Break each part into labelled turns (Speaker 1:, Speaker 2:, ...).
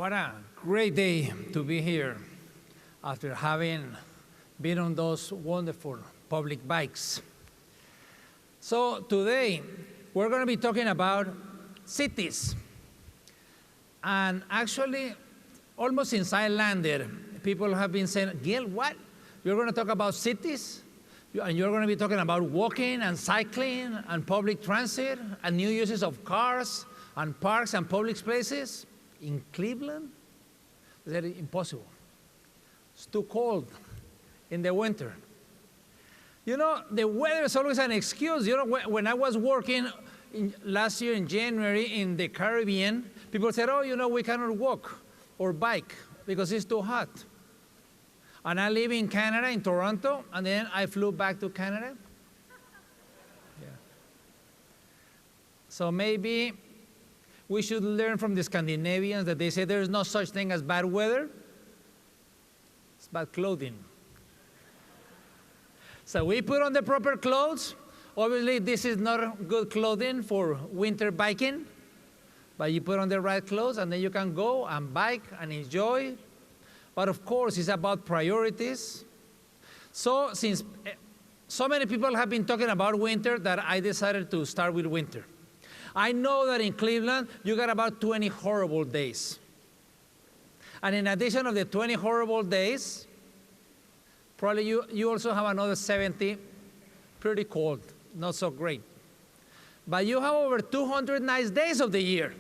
Speaker 1: What a great day to be here after having been on those wonderful public bikes. So today, we're going to be talking about cities. And actually, almost since I landed, people have been saying, Gil, what? You're going to talk about cities? And you're going to be talking about walking and cycling and public transit and new uses of cars and parks and public places in Cleveland? I said, impossible. It's too cold in the winter. You know, the weather is always an excuse. You know, when I was working last year in January in the Caribbean, people said, oh, you know, we cannot walk or bike because it's too hot. And I live in Canada, in Toronto, and then I flew back to Canada. Yeah. So maybe we should learn from the Scandinavians that they say there's no such thing as bad weather. It's bad clothing. So we put on the proper clothes. Obviously, this is not good clothing for winter biking, but you put on the right clothes, and then you can go and bike and enjoy. But of course, it's about priorities. So since so many people have been talking about winter, that I decided to start with winter. I know that in Cleveland, you got about 20 horrible days. And in addition of the 20 horrible days, probably you also have another 70 pretty cold, not so great. But you have over 200 nice days of the year.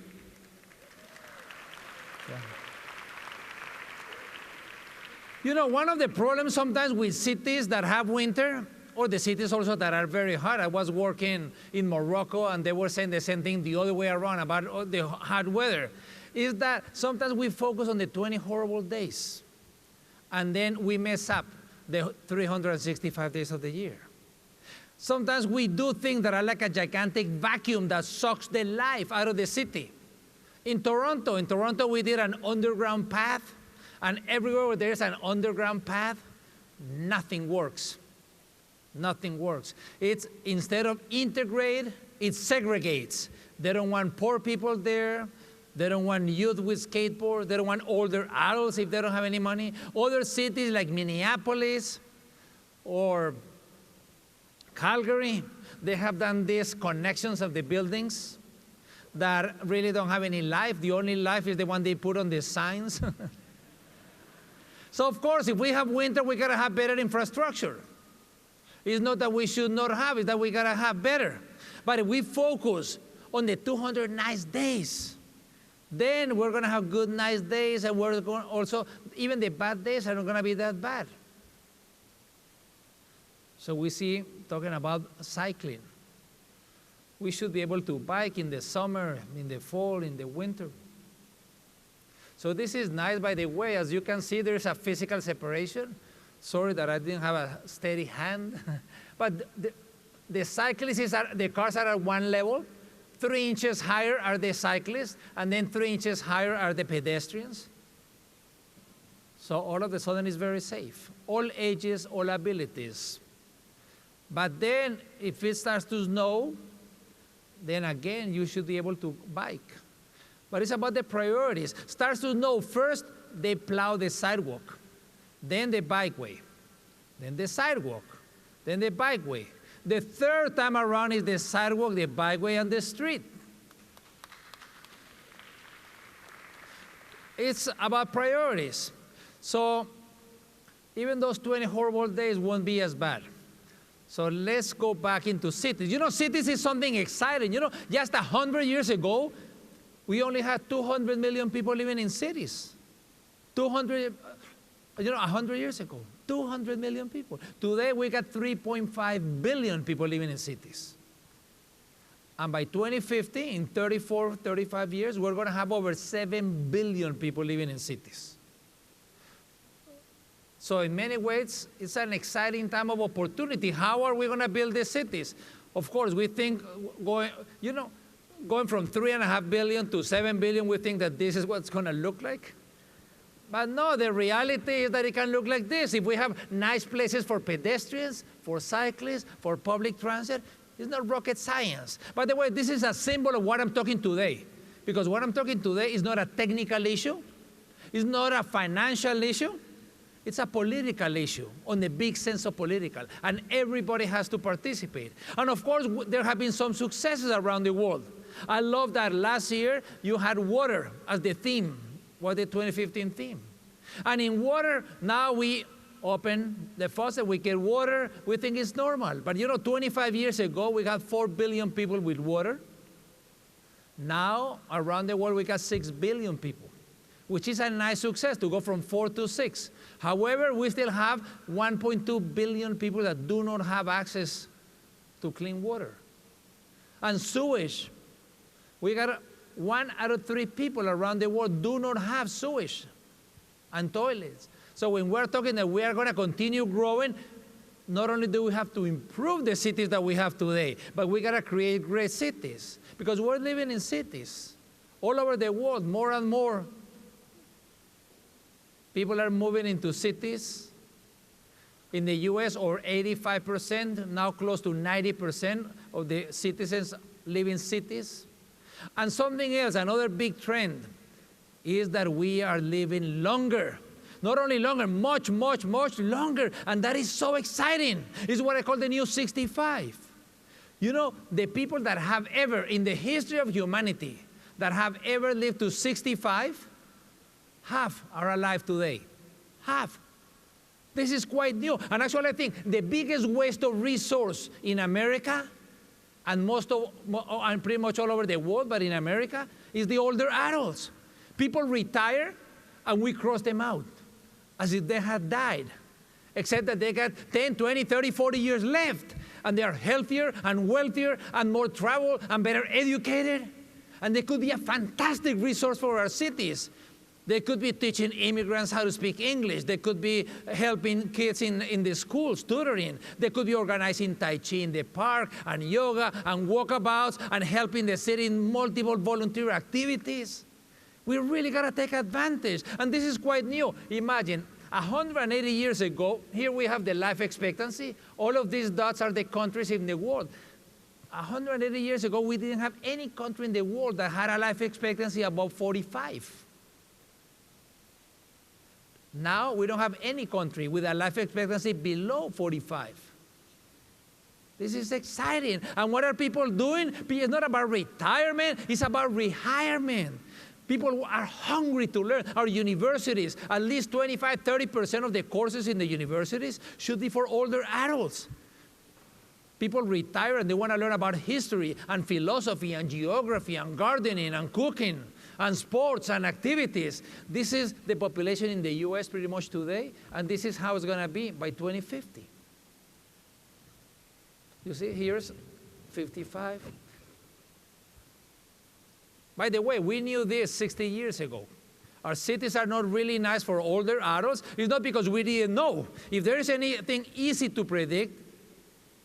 Speaker 1: Yeah. You know, one of the problems sometimes with cities that have winter, or the cities also that are very hot. I was working in Morocco, and they were saying the same thing the other way around about the hot weather, is that sometimes we focus on the 20 horrible days, and then we mess up the 365 days of the year. Sometimes we do things that are like a gigantic vacuum that sucks the life out of the city. In Toronto, we did an underground path, and everywhere where there's an underground path, nothing works. Nothing works. It's, instead of integrate, it segregates. They don't want poor people there. They don't want youth with skateboards. They don't want older adults if they don't have any money. Other cities like Minneapolis or Calgary, they have done these connections of the buildings that really don't have any life. The only life is the one they put on the signs. So of course, if we have winter, we gotta have better infrastructure. It's not that we should not have, it's that we gotta have better. But if we focus on the 200 nice days, then we're gonna have good nice days, and we're going also, even the bad days are not gonna be that bad. So we see, talking about cycling. We should be able to bike in the summer, in the fall, in the winter. So this is nice, by the way. As you can see, there's a physical separation. Sorry that I didn't have a steady hand. But the cyclists, the cars are at one level. 3 inches higher are the cyclists, and then 3 inches higher are the pedestrians. So all of a sudden it's very safe. All ages, all abilities. But then if it starts to snow, then again you should be able to bike. But it's about the priorities. Starts to snow, first they plow the sidewalk, then the bikeway, then the sidewalk, then the bikeway. The third time around is the sidewalk, the bikeway, and the street. It's about priorities. So even those 20 horrible days won't be as bad. So let's go back into cities. You know, cities is something exciting. You know, just 100 years ago, we only had 200 million people living in cities. 100 years ago, 200 million people. Today, we got 3.5 billion people living in cities. And by 2050, in 34, 35 years, we're going to have over 7 billion people living in cities. So in many ways, it's an exciting time of opportunity. How are we going to build these cities? Of course, we think going from 3.5 billion to 7 billion, we think that this is what it's going to look like. But no, the reality is that it can look like this. If we have nice places for pedestrians, for cyclists, for public transit, it's not rocket science. By the way, this is a symbol of what I'm talking today. Because what I'm talking today is not a technical issue. It's not a financial issue. It's a political issue, on the big sense of political, and everybody has to participate. And of course, there have been some successes around the world. I love that last year you had water as the theme, the 2015 theme. And in water, now we open the faucet, we get water, we think it's normal. But 25 years ago, we got 4 billion people with water. Now, around the world, we got 6 billion people, which is a nice success to go from 4 to 6. However, we still have 1.2 billion people that do not have access to clean water. And sewage, we got 1 out of 3 people around the world do not have sewage and toilets. So when we're talking that we are going to continue growing, not only do we have to improve the cities that we have today, but we got to create great cities. Because we're living in cities all over the world, more and more. People are moving into cities. In the US, or 85%, now close to 90% of the citizens live in cities. And something else, another big trend, is that we are living longer. Not only longer, much, much, much longer. And that is so exciting. It's what I call the new 65. The people that have ever, in the history of humanity, that have ever lived to 65, half are alive today. Half. This is quite new. And actually, I think the biggest waste of resource in America, and pretty much all over the world, but in America, is the older adults. People retire, and we cross them out as if they had died, except that they got 10, 20, 30, 40 years left, and they are healthier and wealthier and more travel and better educated, and they could be a fantastic resource for our cities. They could be teaching immigrants how to speak English. They could be helping kids in the schools, tutoring. They could be organizing Tai Chi in the park, and yoga, and walkabouts, and helping the city in multiple volunteer activities. We really got to take advantage. And this is quite new. Imagine, 180 years ago, here we have the life expectancy. All of these dots are the countries in the world. 180 years ago, we didn't have any country in the world that had a life expectancy above 45. Now, we don't have any country with a life expectancy below 45. This is exciting. And what are people doing? It's not about retirement, it's about rehirement. People are hungry to learn. Our universities, at least 25, 30% of the courses in the universities should be for older adults. People retire and they want to learn about history and philosophy and geography and gardening and cooking and sports and activities. This is the population in the US pretty much today, and this is how it's going to be by 2050. You see, here's 55. By the way, we knew this 60 years ago. Our cities are not really nice for older adults. It's not because we didn't know. If there is anything easy to predict,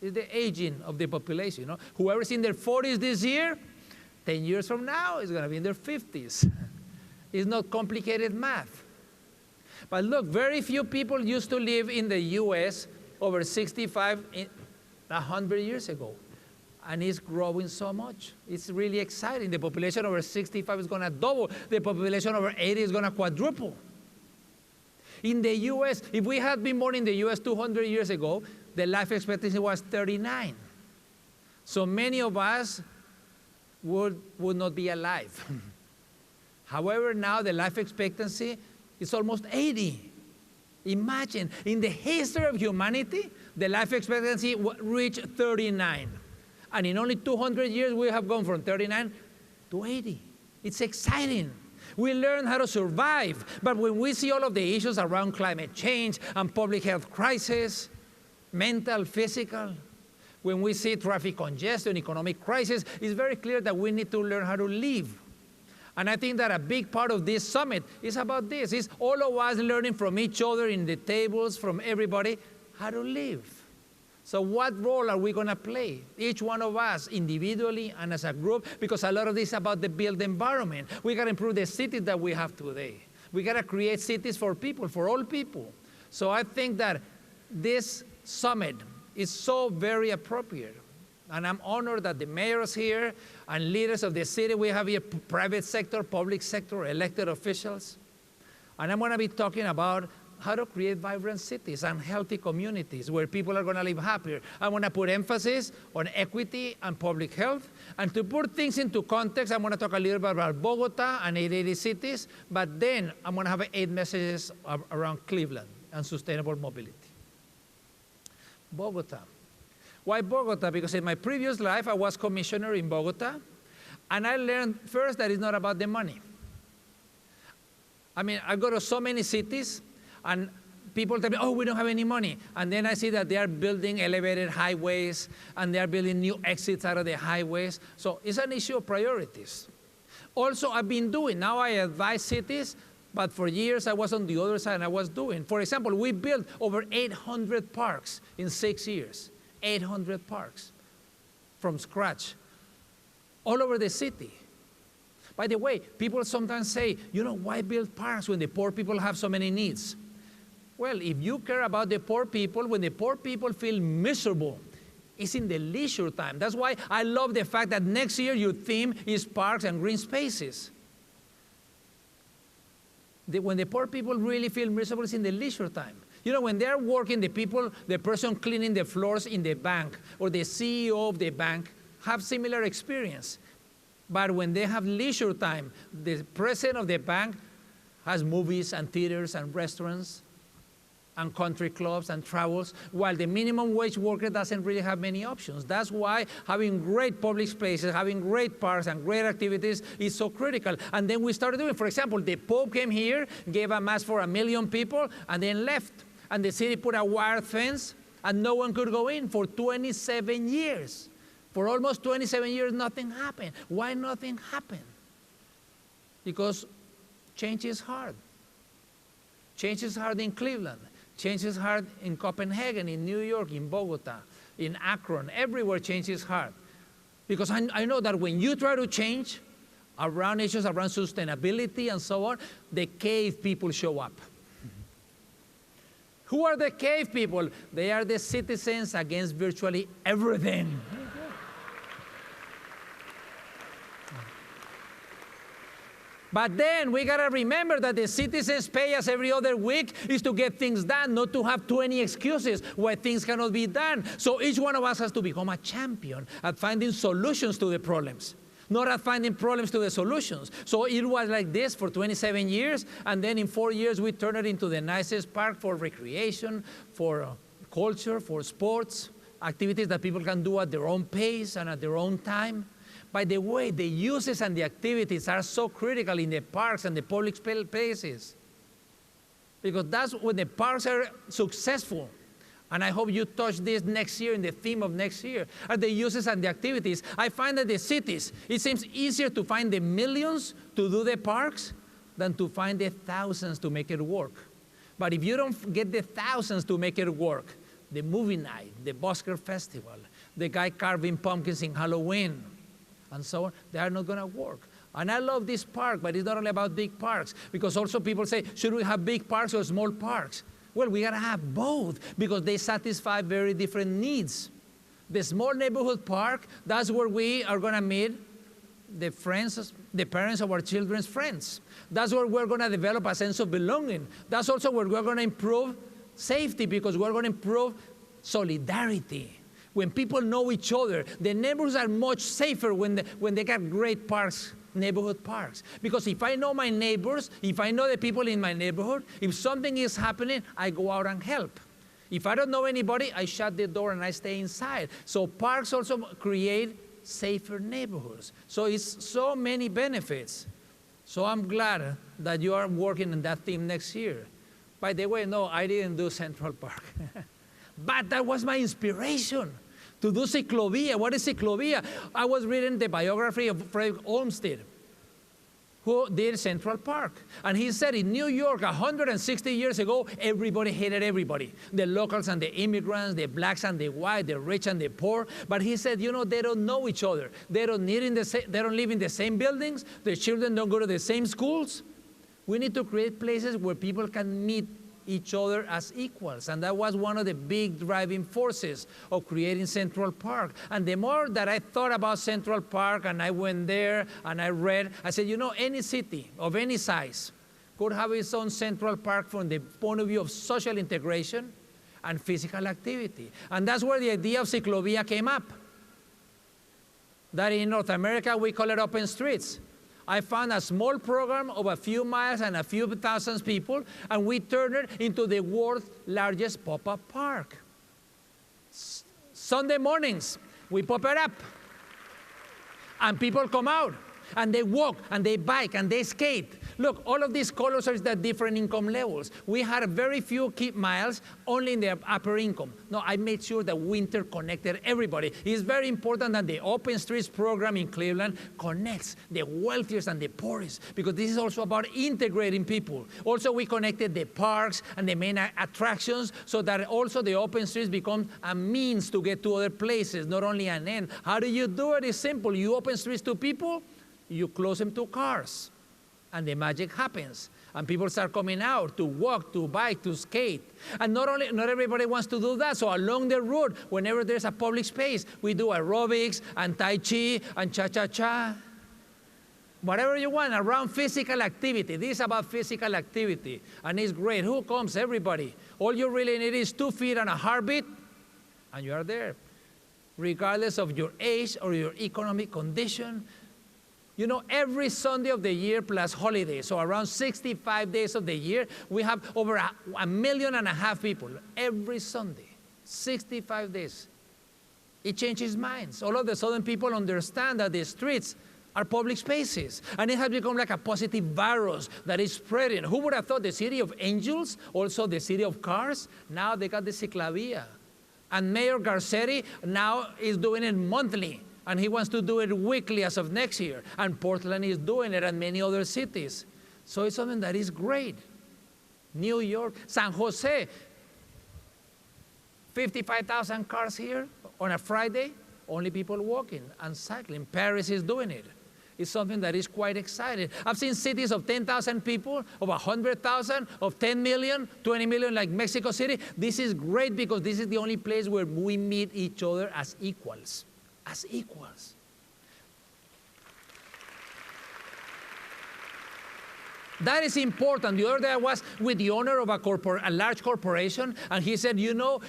Speaker 1: it's the aging of the population. Whoever's in their 40s this year, 10 years from now is going to be in their 50s. It's not complicated math. But look, very few people used to live in the US over 65 100 years ago. And it's growing so much. It's really exciting. The population over 65 is going to double. The population over 80 is going to quadruple. In the US, if we had been born in the US 200 years ago, the life expectancy was 39. So many of us would not be alive. However, now the life expectancy is almost 80. Imagine, in the history of humanity, the life expectancy reached 39. And in only 200 years, we have gone from 39 to 80. It's exciting. We learn how to survive. But when we see all of the issues around climate change and public health crisis, mental, physical, when we see traffic congestion, economic crisis, it's very clear that we need to learn how to live. And I think that a big part of this summit is about this. It's all of us learning from each other in the tables, from everybody, how to live. So what role are we going to play? Each one of us, individually and as a group, because a lot of this is about the built environment. We got to improve the cities that we have today. We got to create cities for people, for all people. So I think that this summit is so very appropriate. And I'm honored that the mayors here and leaders of the city, we have here private sector, public sector, elected officials. And I'm going to be talking about how to create vibrant cities and healthy communities where people are going to live happier. I want to put emphasis on equity and public health. And to put things into context, I'm going to talk a little bit about Bogota and 880 cities, but then I'm going to have 8 messages around Cleveland and sustainable mobility. Bogota. Why Bogota? Because in my previous life, I was commissioner in Bogota, and I learned first that it's not about the money. I mean, I go to so many cities, and people tell me, oh, we don't have any money. And then I see that they are building elevated highways, and they are building new exits out of the highways. So it's an issue of priorities. Also, I've been doing, now I advise cities, but for years I was on the other side and I was doing. For example, we built over 800 parks in 6 years. 800 parks from scratch, all over the city. By the way, people sometimes say, you know, why build parks when the poor people have so many needs? Well, if you care about the poor people, when the poor people feel miserable, it's in the leisure time. That's why I love the fact that next year your theme is parks and green spaces. When the poor people really feel miserable, it's in the leisure time. You know, when they're working, the person cleaning the floors in the bank or the CEO of the bank have similar experience. But when they have leisure time, the president of the bank has movies and theaters and restaurants and country clubs and travels, while the minimum wage worker doesn't really have many options. That's why having great public spaces, having great parks and great activities is so critical. And then we started doing, for example, the Pope came here, gave a mass for 1 million people, and then left. And the city put a wire fence, and no one could go in for 27 years. For almost 27 years, nothing happened. Why nothing happened? Because change is hard. Change is hard in Cleveland. Change is hard in Copenhagen, in New York, in Bogota, in Akron. Everywhere change is hard. Because I know that when you try to change around issues, around sustainability and so on, the cave people show up. Who are the cave people? They are the citizens against virtually everything. But then we got to remember that the citizens pay us every other week is to get things done, not to have 20 excuses why things cannot be done. So each one of us has to become a champion at finding solutions to the problems, not at finding problems to the solutions. So it was like this for 27 years, and then in 4 years we turned it into the nicest park for recreation, for culture, for sports, activities that people can do at their own pace and at their own time. By the way, the uses and the activities are so critical in the parks and the public places. Because that's when the parks are successful. And I hope you touch this next year in the theme of next year, are the uses and the activities. I find that the cities, it seems easier to find the millions to do the parks than to find the thousands to make it work. But if you don't get the thousands to make it work, the movie night, the Busker Festival, the guy carving pumpkins in Halloween, and so on, they are not going to work. And I love this park, but it's not only about big parks, because also people say, should we have big parks or small parks? Well, we got to have both, because they satisfy very different needs. The small neighborhood park, that's where we are going to meet the friends, the parents of our children's friends. That's where we're going to develop a sense of belonging. That's also where we're going to improve safety, because we're going to improve solidarity. When people know each other, the neighborhoods are much safer when they got great parks, neighborhood parks. Because if I know my neighbors, if I know the people in my neighborhood, if something is happening, I go out and help. If I don't know anybody, I shut the door and I stay inside. So parks also create safer neighborhoods. So it's so many benefits. So I'm glad that you are working on that theme next year. By the way, no, I didn't do Central Park. But that was my inspiration to do ciclovia. What is ciclovia? I was reading the biography of Fred Olmsted, who did Central Park. And he said in New York 160 years ago, everybody hated everybody. The locals and the immigrants, the blacks and the white, the rich and the poor. But he said, you know, they don't know each other. They don't live in the same buildings. Their children don't go to the same schools. We need to create places where people can meet each other as equals. And that was one of the big driving forces of creating Central Park. And the more that I thought about Central Park and I went there and I read, I said, you know, any city of any size could have its own central park from the point of view of social integration and physical activity. And that's where the idea of ciclovia came up. That in North America, we call it open streets. I found a small program of a few miles and a few thousand people, and we turned it into the world's largest pop-up park. Sunday mornings, we pop it up, and people come out, and they walk, and they bike, and they skate. Look, all of these colors are at different income levels. We had very few miles only in the upper income. No, I made sure that we interconnected everybody. It's very important that the Open Streets program in Cleveland connects the wealthiest and the poorest, because this is also about integrating people. Also, we connected the parks and the main attractions so that also the open streets become a means to get to other places, not only an end. How do you do it? It's simple. You open streets to people, you close them to cars. And the magic happens. And people start coming out to walk, to bike, to skate. And not everybody wants to do that. So along the road, whenever there's a public space, we do aerobics and Tai Chi and cha-cha-cha. Whatever you want around physical activity. This is about physical activity. And it's great. Who comes? Everybody. All you really need is 2 feet and a heartbeat, and you are there. Regardless of your age or your economic condition. You know, every Sunday of the year plus holidays, so around 65 days of the year, we have over 1.5 million people every Sunday, 65 days. It changes minds. All of a sudden, people understand that the streets are public spaces, and it has become like a positive virus that is spreading. Who would have thought the city of angels, also the city of cars? Now they got the ciclovia. And Mayor Garcetti now is doing it monthly. And he wants to do it weekly as of next year. And Portland is doing it, and many other cities. So it's something that is great. New York, San Jose, 55,000 cars here on a Friday, only people walking and cycling. Paris is doing it. It's something that is quite exciting. I've seen cities of 10,000 people, of 100,000, of 10 million, 20 million, like Mexico City. This is great because this is the only place where we meet each other as equals. As equals. That is important. The other day I was with the owner of a large corporation, and he said, you know,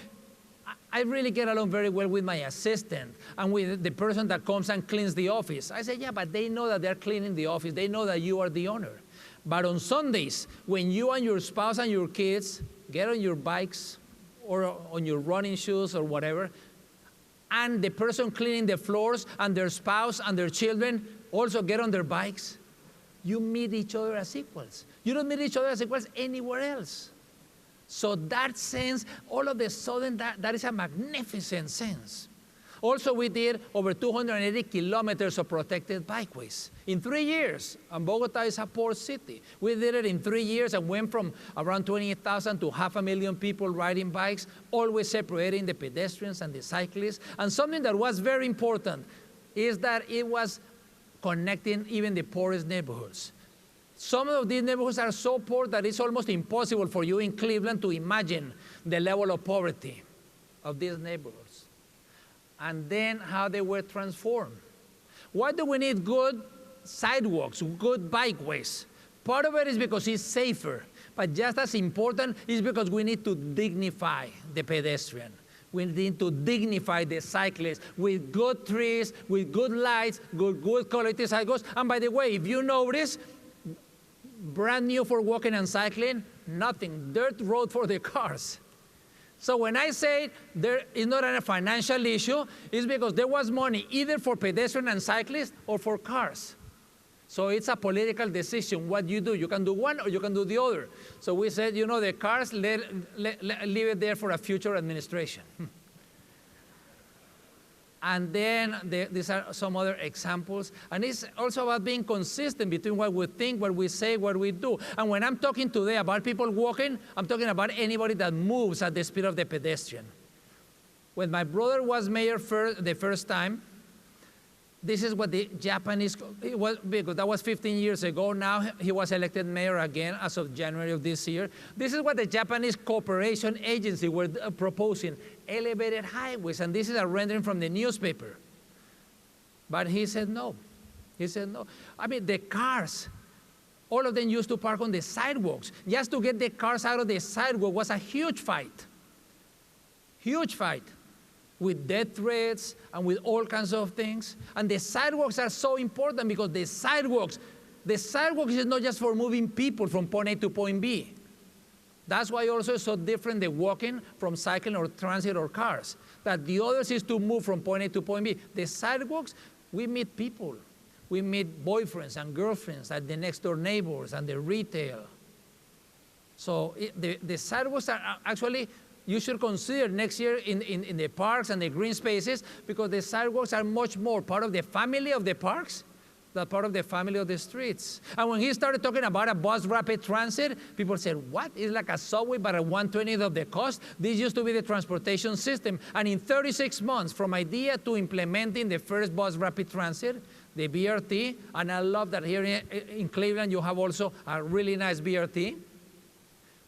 Speaker 1: I really get along very well with my assistant and with the person that comes and cleans the office. I said, yeah, but they know that they're cleaning the office. They know that you are the owner. But on Sundays, when you and your spouse and your kids get on your bikes or on your running shoes or whatever, and the person cleaning the floors and their spouse and their children also get on their bikes, you meet each other as equals. You don't meet each other as equals anywhere else. So that sense, all of a sudden, that is a magnificent sense. Also, we did over 280 kilometers of protected bikeways in 3 years. And Bogota is a poor city. We did it in 3 years and went from around 28,000 to 500,000 people riding bikes, always separating the pedestrians and the cyclists. And something that was very important is that it was connecting even the poorest neighborhoods. Some of these neighborhoods are so poor that it's almost impossible for you in Cleveland to imagine the level of poverty of these neighborhoods. And then how they were transformed. Why do we need good sidewalks, good bikeways? Part of it is because it's safer, but just as important is because we need to dignify the pedestrian. We need to dignify the cyclist with good trees, with good lights, good quality sidewalks. And by the way, if you notice, brand new for walking and cycling, nothing, dirt road for the cars. So when I say there is not a financial issue, it's because there was money either for pedestrian and cyclists or for cars. So it's a political decision what you do. You can do one or you can do the other. So we said, you know, the cars, leave it there for a future administration. And then these are some other examples. And it's also about being consistent between what we think, what we say, what we do. And when I'm talking today about people walking, I'm talking about anybody that moves at the speed of the pedestrian. When my brother was mayor the first time, this is what the Japanese, because that was 15 years ago. Now he was elected mayor again as of January of this year. This is what the Japanese Cooperation Agency were proposing, elevated highways. And this is a rendering from the newspaper. But he said no. He said no. I mean, the cars All of them used to park on the sidewalks. Just to get the cars out of the sidewalk was a huge fight. Huge fight. With death threats and with all kinds of things. And the sidewalks are so important because the sidewalks is not just for moving people from point A to point B. That's why also it's so different the walking from cycling or transit or cars. That the others is to move from point A to point B. The sidewalks, we meet people. We meet boyfriends and girlfriends and the next door neighbors and the retail. So the sidewalks are actually, you should consider next year in the parks and the green spaces because the sidewalks are much more part of the family of the parks than part of the family of the streets. And when he started talking about a bus rapid transit, people said, what? It's like a subway but at 1/20th of the cost? This used to be the transportation system. And in 36 months, from idea to implementing the first bus rapid transit, the BRT, and I love that here in Cleveland you have also a really nice BRT.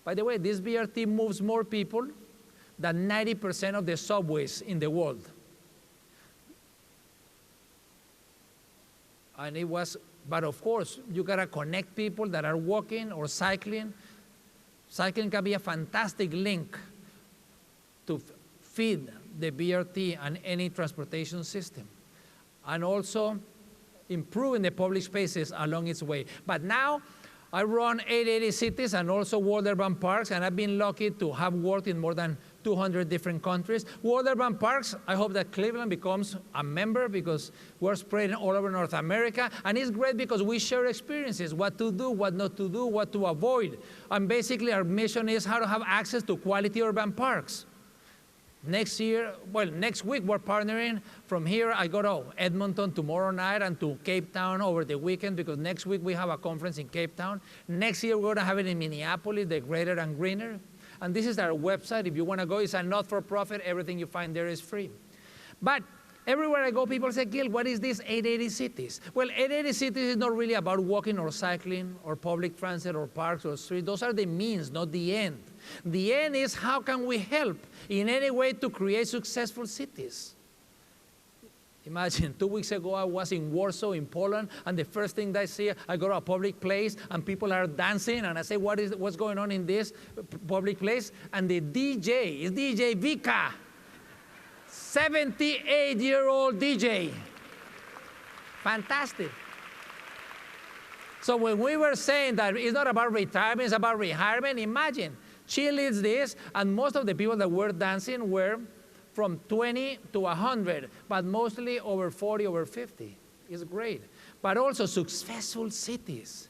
Speaker 1: By the way, this BRT moves more people than 90% of the subways in the world. And it was, but of course, you gotta connect people that are walking or cycling. Cycling can be a fantastic link to feed the BRT and any transportation system. And also, improving the public spaces along its way. But now, I run 880 cities and also World Urban Parks, and I've been lucky to have worked in more than 200 different countries. World Urban Parks, I hope that Cleveland becomes a member because we're spreading all over North America, and it's great because we share experiences, what to do, what not to do, what to avoid. And basically our mission is how to have access to quality urban parks. Next week we're partnering. From here, I go to Edmonton tomorrow night and to Cape Town over the weekend because next week we have a conference in Cape Town. Next year, we're going to have it in Minneapolis, the Greater and Greener. And this is our website. If you want to go, it's a not-for-profit. Everything you find there is free. But everywhere I go, people say, Gil, what is this 880 cities? Well, 880 cities is not really about walking or cycling or public transit or parks or streets. Those are the means, not the end. The end is how can we help in any way to create successful cities. Imagine, 2 weeks ago I was in Warsaw in Poland, and the first thing that I see, I go to a public place and people are dancing, and I say, what's going on in this public place? And the DJ is DJ Vika, 78-year-old DJ. Fantastic. So when we were saying that it's not about retirement, it's about retirement, imagine. She leads this, and most of the people that were dancing were from 20 to 100, but mostly over 40, over 50. It's great. But also successful cities.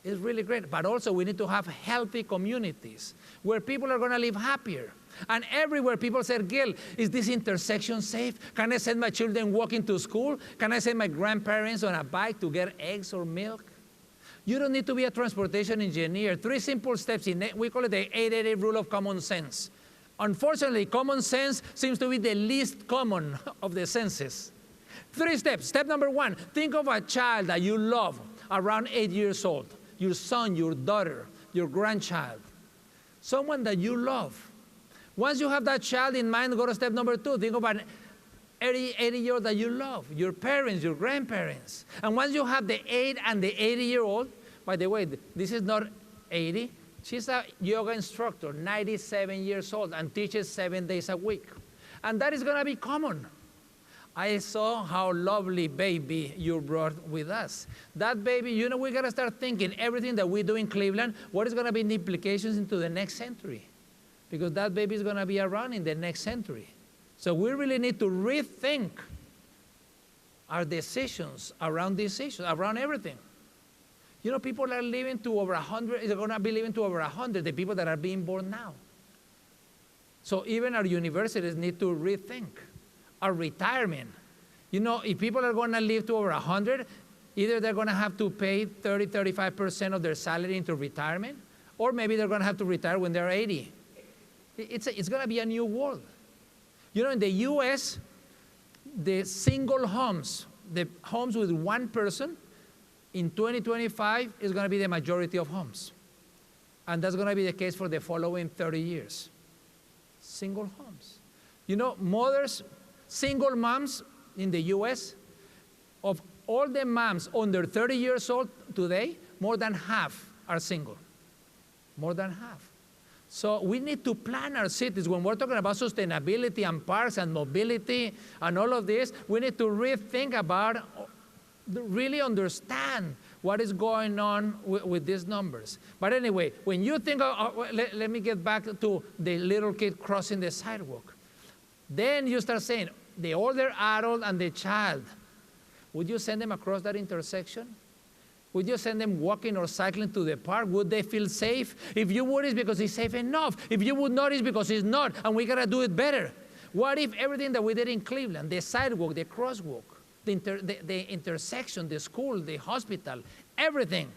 Speaker 1: It's really great. But also we need to have healthy communities where people are going to live happier. And everywhere people said, Gil, is this intersection safe? Can I send my children walking to school? Can I send my grandparents on a bike to get eggs or milk? You don't need to be a transportation engineer. 3 simple steps, we call it the 880 rule of common sense. Unfortunately, common sense seems to be the least common of the senses. 3 steps. Step number 1, think of a child that you love around 8 years old. Your son, your daughter, your grandchild. Someone that you love. Once you have that child in mind, go to step number 2. Think of an 80-year-old that you love, your parents, your grandparents. And once you have the 8 and the 80-year-old, by the way, this is not 80. She's a yoga instructor, 97 years old, and teaches 7 days a week. And that is going to be common. I saw how lovely baby you brought with us. That baby, you know, we got to start thinking everything that we do in Cleveland, what is going to be the implications into the next century? Because that baby is going to be around in the next century. So we really need to rethink our decisions around these issues, around everything. You know, people are living to over 100, they're going to be living to over 100, the people that are being born now. So even our universities need to rethink our retirement. You know, if people are going to live to over 100, either they're going to have to pay 30, 35% of their salary into retirement, or maybe they're going to have to retire when they're 80. It's going to be a new world. You know, in the US, the single homes, the homes with one person, in 2025 is going to be the majority of homes. And that's going to be the case for the following 30 years. Single homes. You know, single moms in the US, of all the moms under 30 years old, today, more than half are single. More than half. So we need to plan our cities. When we're talking about sustainability and parks and mobility and all of this, we need to rethink about, really understand what is going on with these numbers. But anyway, when you think let me get back to the little kid crossing the sidewalk. Then you start saying, the older adult and the child, would you send them across that intersection? Would you send them walking or cycling to the park? Would they feel safe? If you would, it's because it's safe enough. If you would not, it's because it's not, and we gotta do it better. What if everything that we did in Cleveland, the sidewalk, the crosswalk, the intersection, the school, the hospital, everything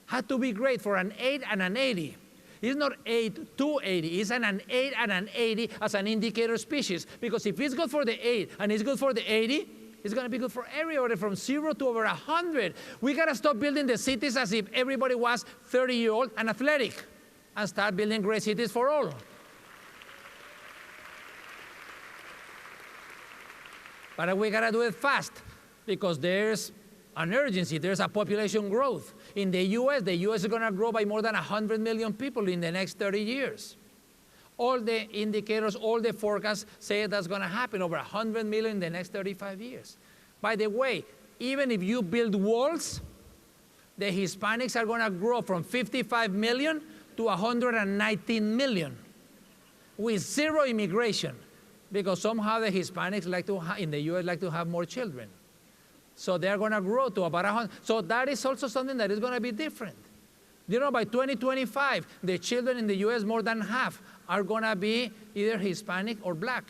Speaker 1: had to be great for an 8 and an 80. It's not 8 to 80, it's an 8 and an 80 as an indicator species. Because if it's good for the 8 and it's good for the 80, it's going to be good for everybody from 0 to over 100. We got to stop building the cities as if everybody was 30-year-old and athletic and start building great cities for all. But we got to do it fast because there's an urgency. There's a population growth. In the U.S., is going to grow by more than 100 million people in the next 30 years. All the indicators, all the forecasts say that's going to happen, over 100 million in the next 35 years. By the way, even if you build walls, the Hispanics are going to grow from 55 million to 119 million with zero immigration, because somehow the Hispanics in the U.S. like to have more children. So they're going to grow to about 100. So that is also something that is going to be different. You know, by 2025, the children in the U.S., more than half, are going to be either Hispanic or black.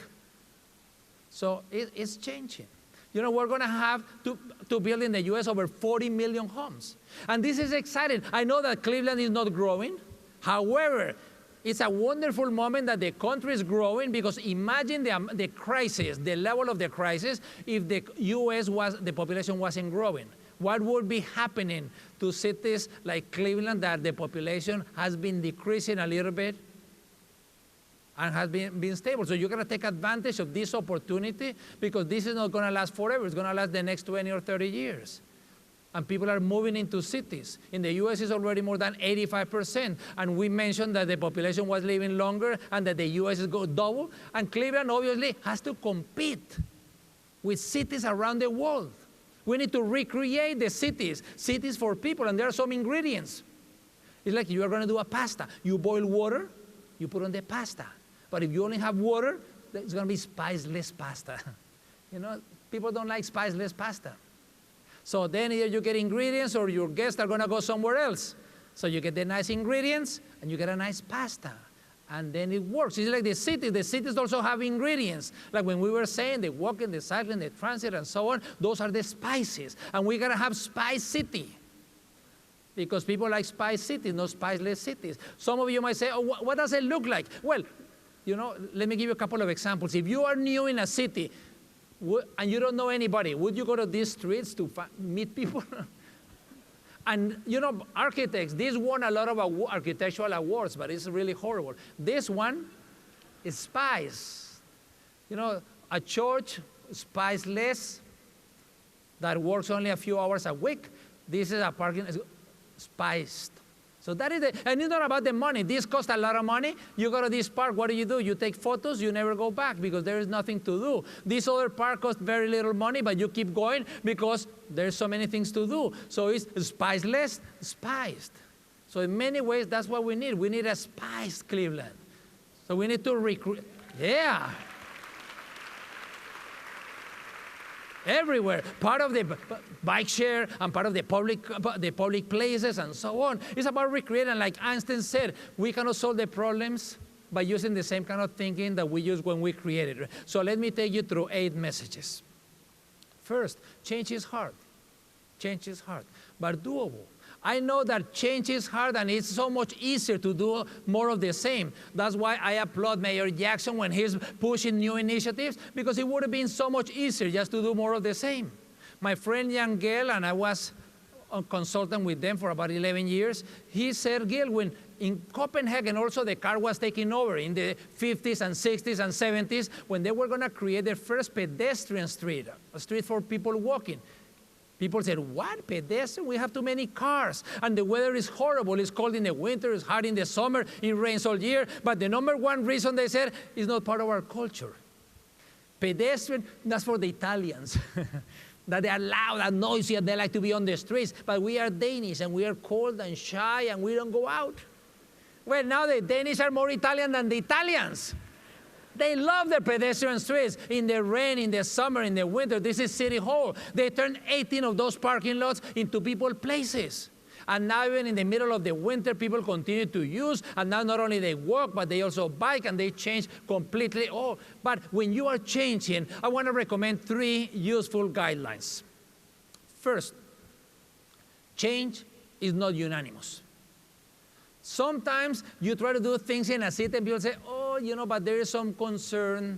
Speaker 1: So it's changing. You know, we're going to have to build in the U.S. over 40 million homes. And this is exciting. I know that Cleveland is not growing. However, it's a wonderful moment that the country is growing, because imagine the crisis, the level of the crisis, if the U.S. the population wasn't growing. What would be happening to cities like Cleveland that the population has been decreasing a little bit and has been stable? So you're going to take advantage of this opportunity, because this is not going to last forever. It's going to last the next 20 or 30 years. And people are moving into cities. In the U.S., it's already more than 85%. And we mentioned that the population was living longer and that the U.S. is going to double. And Cleveland obviously has to compete with cities around the world. We need to recreate the cities for people, and there are some ingredients. It's like you are going to do a pasta. You boil water, you put on the pasta. But if you only have water, it's going to be spiceless pasta. You know, people don't like spiceless pasta. So then either you get ingredients or your guests are going to go somewhere else. So you get the nice ingredients and you get a nice pasta. And then it works. It's like the city. The cities also have ingredients. Like when we were saying, the walking, the cycling, the transit, and so on, those are the spices. And we got to have Spice City, because people like Spice Cities, not spiceless cities. Some of you might say, oh, what does it look like? Well, you know, let me give you a couple of examples. If you are new in a city and you don't know anybody, would you go to these streets to meet people? And, you know, architects, this won a lot of architectural awards, but it's really horrible. This one is spice. You know, a church, spiceless, that works only a few hours a week. This is a parking, spiced. So that is and it's not about the money. This costs a lot of money. You go to this park, what do? You take photos, you never go back because there is nothing to do. This other park costs very little money, but you keep going because there's so many things to do. So it's spiceless, spiced. So in many ways, that's what we need. We need a spiced Cleveland. So we need to recruit. Yeah. Everywhere, part of the bike share and part of the public places and so on. It's about recreating, like Einstein said, we cannot solve the problems by using the same kind of thinking that we used when we created it. So let me take you through 8 messages. First, change is hard. Change is hard, but doable. I know that change is hard and it's so much easier to do more of the same. That's why I applaud Mayor Jackson when he's pushing new initiatives, because it would have been so much easier just to do more of the same. My friend Gil, and I was a consultant with them for about 11 years, he said, Gil, when in Copenhagen also the car was taking over in the 50s and 60s and 70s, when they were going to create their first pedestrian street, a street for people walking. People said, what, pedestrian? We have too many cars, and the weather is horrible. It's cold in the winter, it's hot in the summer, it rains all year. But the number one reason they said is not part of our culture. Pedestrian, that's for the Italians. That they are loud and noisy and they like to be on the streets. But we are Danish and we are cold and shy and we don't go out. Well, now the Danish are more Italian than the Italians. They love the pedestrian streets. In the rain, in the summer, in the winter, this is City Hall. They turned 18 of those parking lots into people places. And now even in the middle of the winter, people continue to use, and now not only they walk, but they also bike, and they change completely. Oh, but when you are changing, I want to recommend 3 useful guidelines. First, change is not unanimous. Sometimes you try to do things in a city and people say, oh, but there is some concern.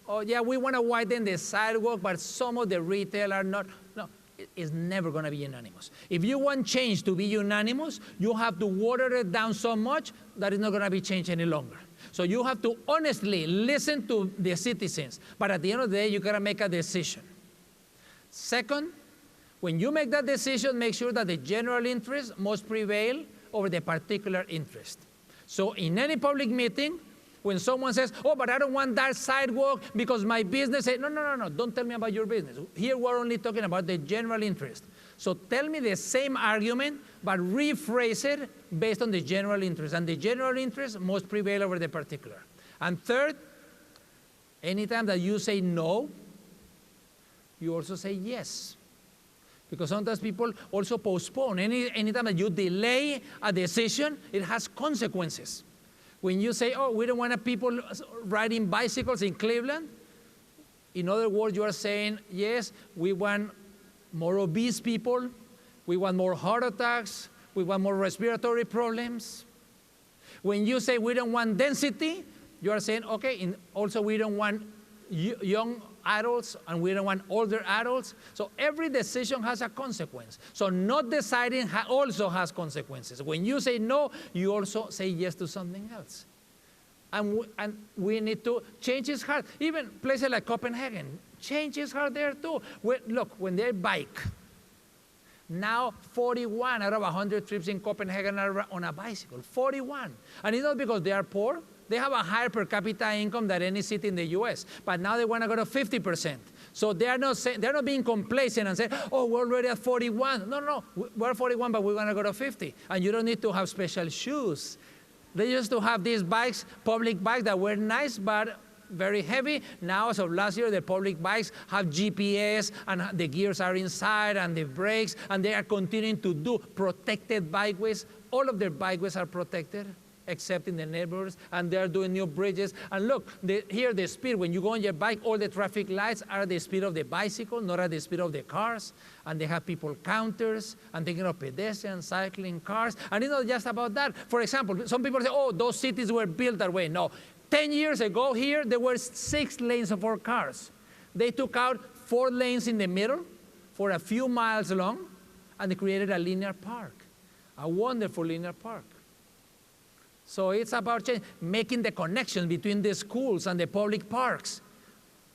Speaker 1: Oh, yeah, we want to widen the sidewalk, but some of the retail are not. No, it's never going to be unanimous. If you want change to be unanimous, you have to water it down so much that it's not going to be changed any longer. So you have to honestly listen to the citizens. But at the end of the day, you got to make a decision. Second, when you make that decision, make sure that the general interest must prevail over the particular interest. So in any public meeting, when someone says, oh, but I don't want that sidewalk because my business says, no, don't tell me about your business. Here we're only talking about the general interest. So tell me the same argument, but rephrase it based on the general interest. And the general interest must prevail over the particular. And third, anytime that you say no, you also say yes. Because sometimes people also postpone. Anytime that you delay a decision, it has consequences. When you say, oh, we don't want people riding bicycles in Cleveland, in other words, you are saying, yes, we want more obese people, we want more heart attacks, we want more respiratory problems. When you say we don't want density, you are saying, okay, also we don't want young adults and we don't want older adults. So every decision has a consequence. So not deciding also has consequences. When you say no, you also say yes to something else. And we need to, change is hard. Even places like Copenhagen, change is hard there too. Look, when they bike, now 41 out of 100 trips in Copenhagen are on a bicycle, 41. And it's not because they are poor. They have a higher per capita income than any city in the U.S., but now they want to go to 50%. So they're not being complacent and saying, oh, we're already at 41. No, we're 41, but we want to go to 50. And you don't need to have special shoes. They used to have these bikes, public bikes, that were nice, but very heavy. Now, as of last year, the public bikes have GPS, and the gears are inside, and the brakes, and they are continuing to do protected bikeways. All of their bikeways are protected, except in the neighborhoods, and they're doing new bridges. And look, here the speed, when you go on your bike, all the traffic lights are at the speed of the bicycle, not at the speed of the cars. And they have people counters, and thinking of pedestrians, cycling, cars. And it's not just about that. For example, some people say, oh, those cities were built that way. No, 10 years ago here, there were 6 lanes for cars. They took out 4 lanes in the middle for a few miles long, and they created a linear park, a wonderful linear park. So it's about making the connection between the schools and the public parks.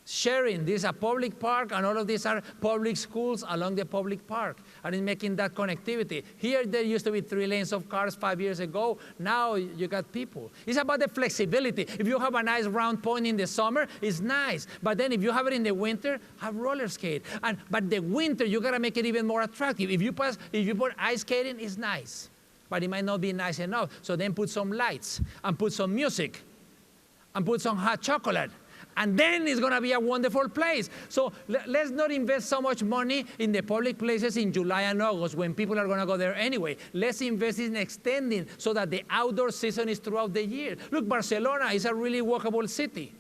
Speaker 1: Sharing, this is a public park, and all of these are public schools along the public park. And it's making that connectivity. Here, there used to be 3 lanes of cars 5 years ago. Now, you got people. It's about the flexibility. If you have a nice round point in the summer, it's nice. But then if you have it in the winter, have roller skate. But the winter, you got to make it even more attractive. If you put ice skating, it's nice. But it might not be nice enough. So then put some lights, and put some music, and put some hot chocolate. And then it's going to be a wonderful place. So let's not invest so much money in the public places in July and August when people are going to go there anyway. Let's invest in extending so that the outdoor season is throughout the year. Look, Barcelona is a really walkable city.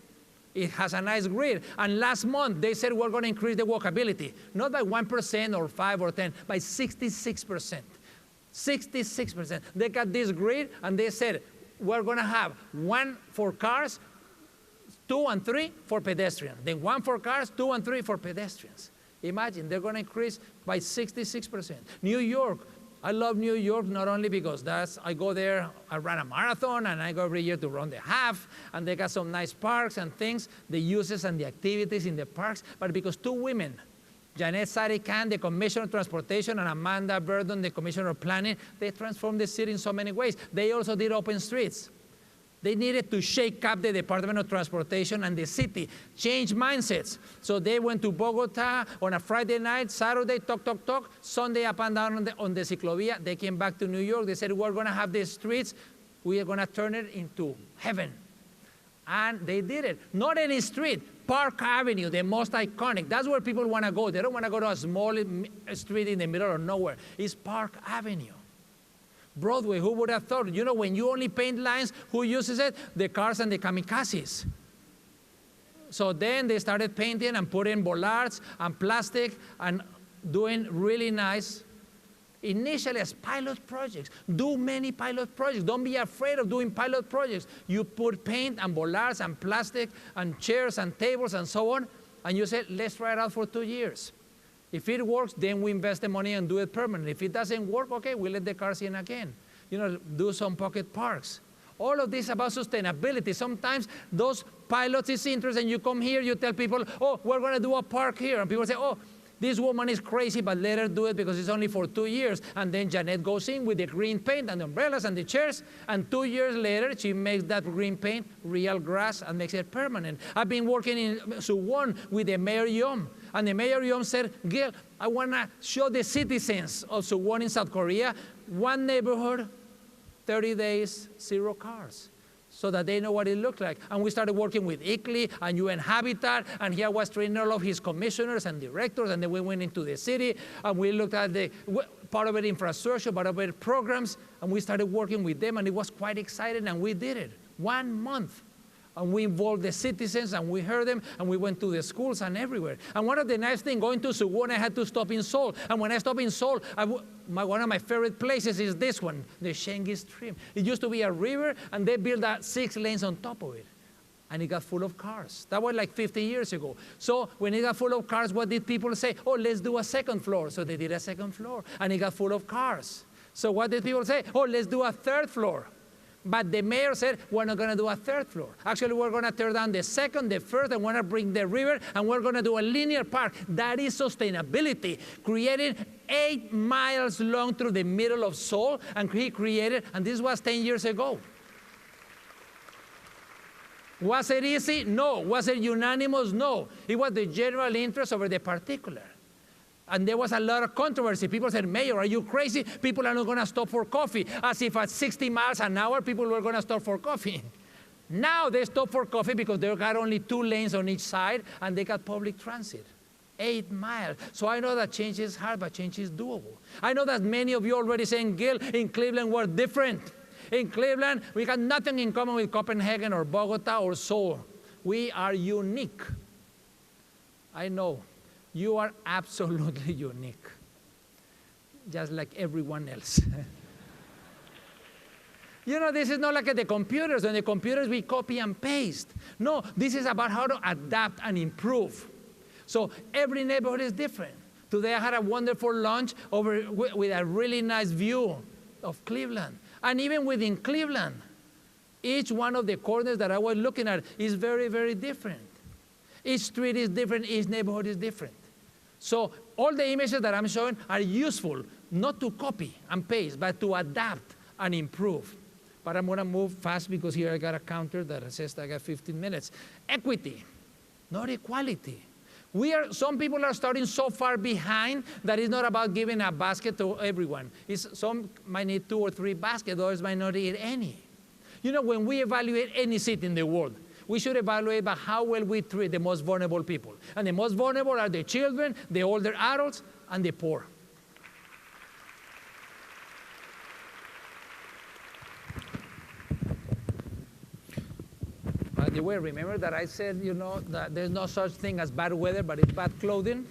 Speaker 1: It has a nice grid. And last month, they said we're going to increase the walkability. Not by 1% or 5 or 10, by 66%. 66%. They got this grid, and they said, we're going to have 1 for cars, 2 and 3 for pedestrians. Then 1 for cars, 2 and 3 for pedestrians. Imagine, they're going to increase by 66%. New York, I love New York not only because I go there, I run a marathon, and I go every year to run the half, and they got some nice parks and things, the uses and the activities in the parks, but because 2 women Janet Sarikan, the Commissioner of Transportation, and Amanda Verdon, the Commissioner of Planning, they transformed the city in so many ways. They also did open streets. They needed to shake up the Department of Transportation and the city, change mindsets. So they went to Bogota on a Friday night, Saturday, talk, Sunday up and down on the Ciclovia. They came back to New York. They said, we're going to have these streets. We are going to turn it into heaven. And they did it. Not any street. Park Avenue, the most iconic. That's where people want to go. They don't want to go to a small street in the middle of nowhere. It's Park Avenue. Broadway, who would have thought? You know, when you only paint lines, who uses it? The cars and the kamikazes. So then they started painting and putting bollards and plastic and doing really nice, initially as pilot projects. Do many pilot projects. Don't be afraid of doing pilot projects. You put paint and bollards and plastic and chairs and tables and so on, and you say, let's try it out for 2 years. If it works, then we invest the money and do it permanently. If it doesn't work, okay, we let the cars in again. You know, do some pocket parks. All of this about sustainability. Sometimes those pilots is interesting. You come here, you tell people, oh, we're going to do a park here. And people say, oh, this woman is crazy, but let her do it because it's only for 2 years. And then Janet goes in with the green paint and the umbrellas and the chairs. And 2 years later, she makes that green paint real grass and makes it permanent. I've been working in Suwon with the Mayor Yom. And the Mayor Yom said, Gil, I want to show the citizens of Suwon in South Korea, one neighborhood, 30 days, 0 cars, so that they know what it looked like. And we started working with ICLEI and UN Habitat, and here was training all of his commissioners and directors, and then we went into the city, and we looked at the part of it infrastructure, part of it programs, and we started working with them, and it was quite exciting, and we did it. 1 month. And we involved the citizens, and we heard them, and we went to the schools and everywhere. And one of the nice things, going to Suwon, I had to stop in Seoul. And when I stopped in Seoul, one of my favorite places is this one, the Shengi Stream. It used to be a river, and they built 6 lanes on top of it. And it got full of cars. That was like 50 years ago. So when it got full of cars, what did people say? Oh, let's do a 2nd floor. So they did a 2nd floor, and it got full of cars. So what did people say? Oh, let's do a 3rd floor. But the mayor said, we're not going to do a 3rd floor. Actually, we're going to tear down the 2nd, the 1st, and we're going to bring the river, and we're going to do a linear park. That is sustainability. Creating 8 miles long through the middle of Seoul, and he created, and this was 10 years ago. Was it easy? No. Was it unanimous? No. It was the general interest over the particular. And there was a lot of controversy. People said, Mayor, are you crazy? People are not going to stop for coffee. As if at 60 miles an hour, people were going to stop for coffee. Now they stop for coffee because they got only 2 lanes on each side, and they got public transit. 8 miles. So I know that change is hard, but change is doable. I know that many of you already saying, Gil, in Cleveland, we're different. In Cleveland, we got nothing in common with Copenhagen or Bogota or Seoul. We are unique. I know. You are absolutely unique, just like everyone else. You know, this is not like the computers. On the computers, we copy and paste. No, this is about how to adapt and improve. So every neighborhood is different. Today, I had a wonderful lunch with a really nice view of Cleveland. And even within Cleveland, each one of the corners that I was looking at is very, very different. Each street is different. Each neighborhood is different. So all the images that I'm showing are useful, not to copy and paste, but to adapt and improve. But I'm going to move fast because here I got a counter that says I got 15 minutes. Equity, not equality. Some people are starting so far behind that it's not about giving a basket to everyone. Some might need 2 or 3 baskets, others might not need any. You know, when we evaluate any city in the world, we should evaluate by how well we treat the most vulnerable people. And the most vulnerable are the children, the older adults, and the poor. By the way, remember that I said, you know, that there's no such thing as bad weather, but it's bad clothing?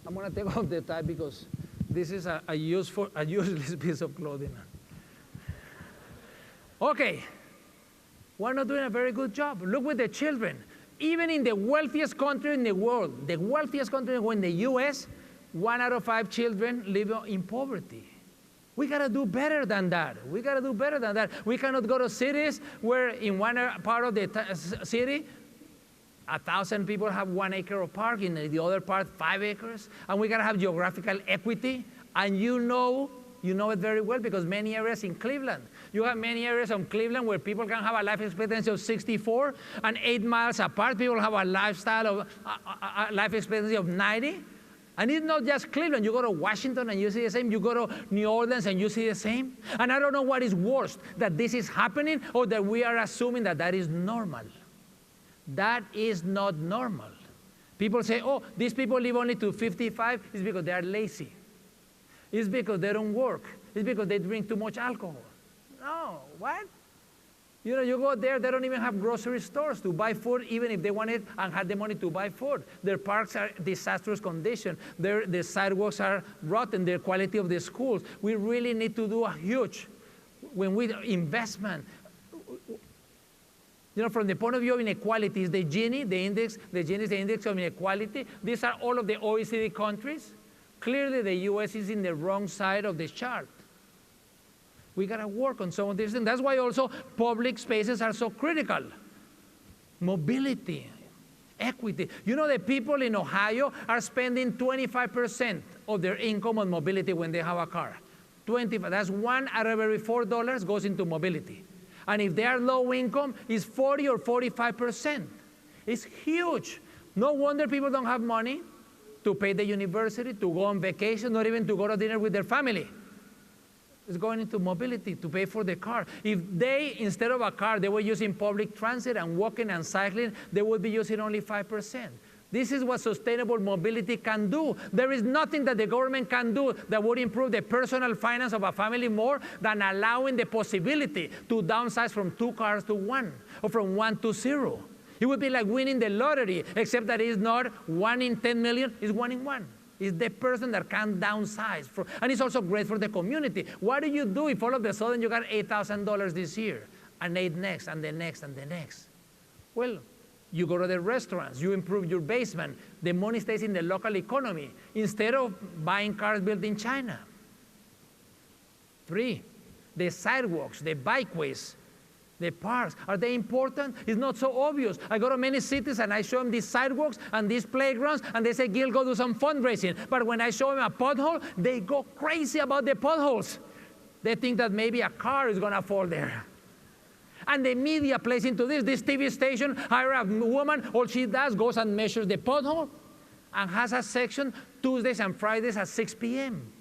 Speaker 1: I'm going to take off the tie because this is a useless piece of clothing. Okay. We're not doing a very good job. Look with the children. Even in the wealthiest country in the world, the wealthiest country in the US, 1 out of 5 children live in poverty. We got to do better than that. We got to do better than that. We cannot go to cities where in one part of the city, 1,000 people have 1 acre of park, in the other part 5 acres, and we got to have geographical equity. And you know it very well because many areas in Cleveland, you have many areas of Cleveland where people can have a life expectancy of 64, and 8 miles apart, people have a life expectancy of 90. And it's not just Cleveland. You go to Washington and you see the same. You go to New Orleans and you see the same. And I don't know what is worse, that this is happening or that we are assuming that that is normal. That is not normal. People say, oh, these people live only to 55. It's because they are lazy. It's because they don't work. It's because they drink too much alcohol. No, what? You know, you go there, they don't even have grocery stores to buy food, even if they wanted and had the money to buy food. Their parks are disastrous condition. The sidewalks are rotten, the quality of the schools. We really need to do a huge, investment. You know, from the point of view of inequality, is the Gini, the Gini is the index of inequality. These are all of the OECD countries. Clearly, the US is in the wrong side of the chart. We got to work on some of these things. That's why also public spaces are so critical. Mobility, equity. You know, the people in Ohio are spending 25% of their income on mobility when they have a car. 25. That's 1 out of every $4 goes into mobility. And if they are low income, it's 40 or 45%. It's huge. No wonder people don't have money to pay the university, to go on vacation, not even to go to dinner with their family. It's going into mobility to pay for the car. If they, instead of a car, they were using public transit and walking and cycling, they would be using only 5%. This is what sustainable mobility can do. There is nothing that the government can do that would improve the personal finance of a family more than allowing the possibility to downsize from 2 cars to 1, or from 1 to 0. It would be like winning the lottery, except that it's not 1 in 10 million, it's 1 in 1. It's the person that can downsize. And it's also great for the community. What do you do if all of a sudden you got $8,000 this year, and 8 next, and the next, and the next? Well, you go to the restaurants, you improve your basement, the money stays in the local economy, instead of buying cars built in China. 3, the sidewalks, the bikeways, the parks, are they important? It's not so obvious. I go to many cities and I show them these sidewalks and these playgrounds, and they say, Gil, go do some fundraising. But when I show them a pothole, they go crazy about the potholes. They think that maybe a car is going to fall there. And the media plays into this. This TV station hire a woman, all she does goes and measures the pothole and has a section Tuesdays and Fridays at 6 p.m.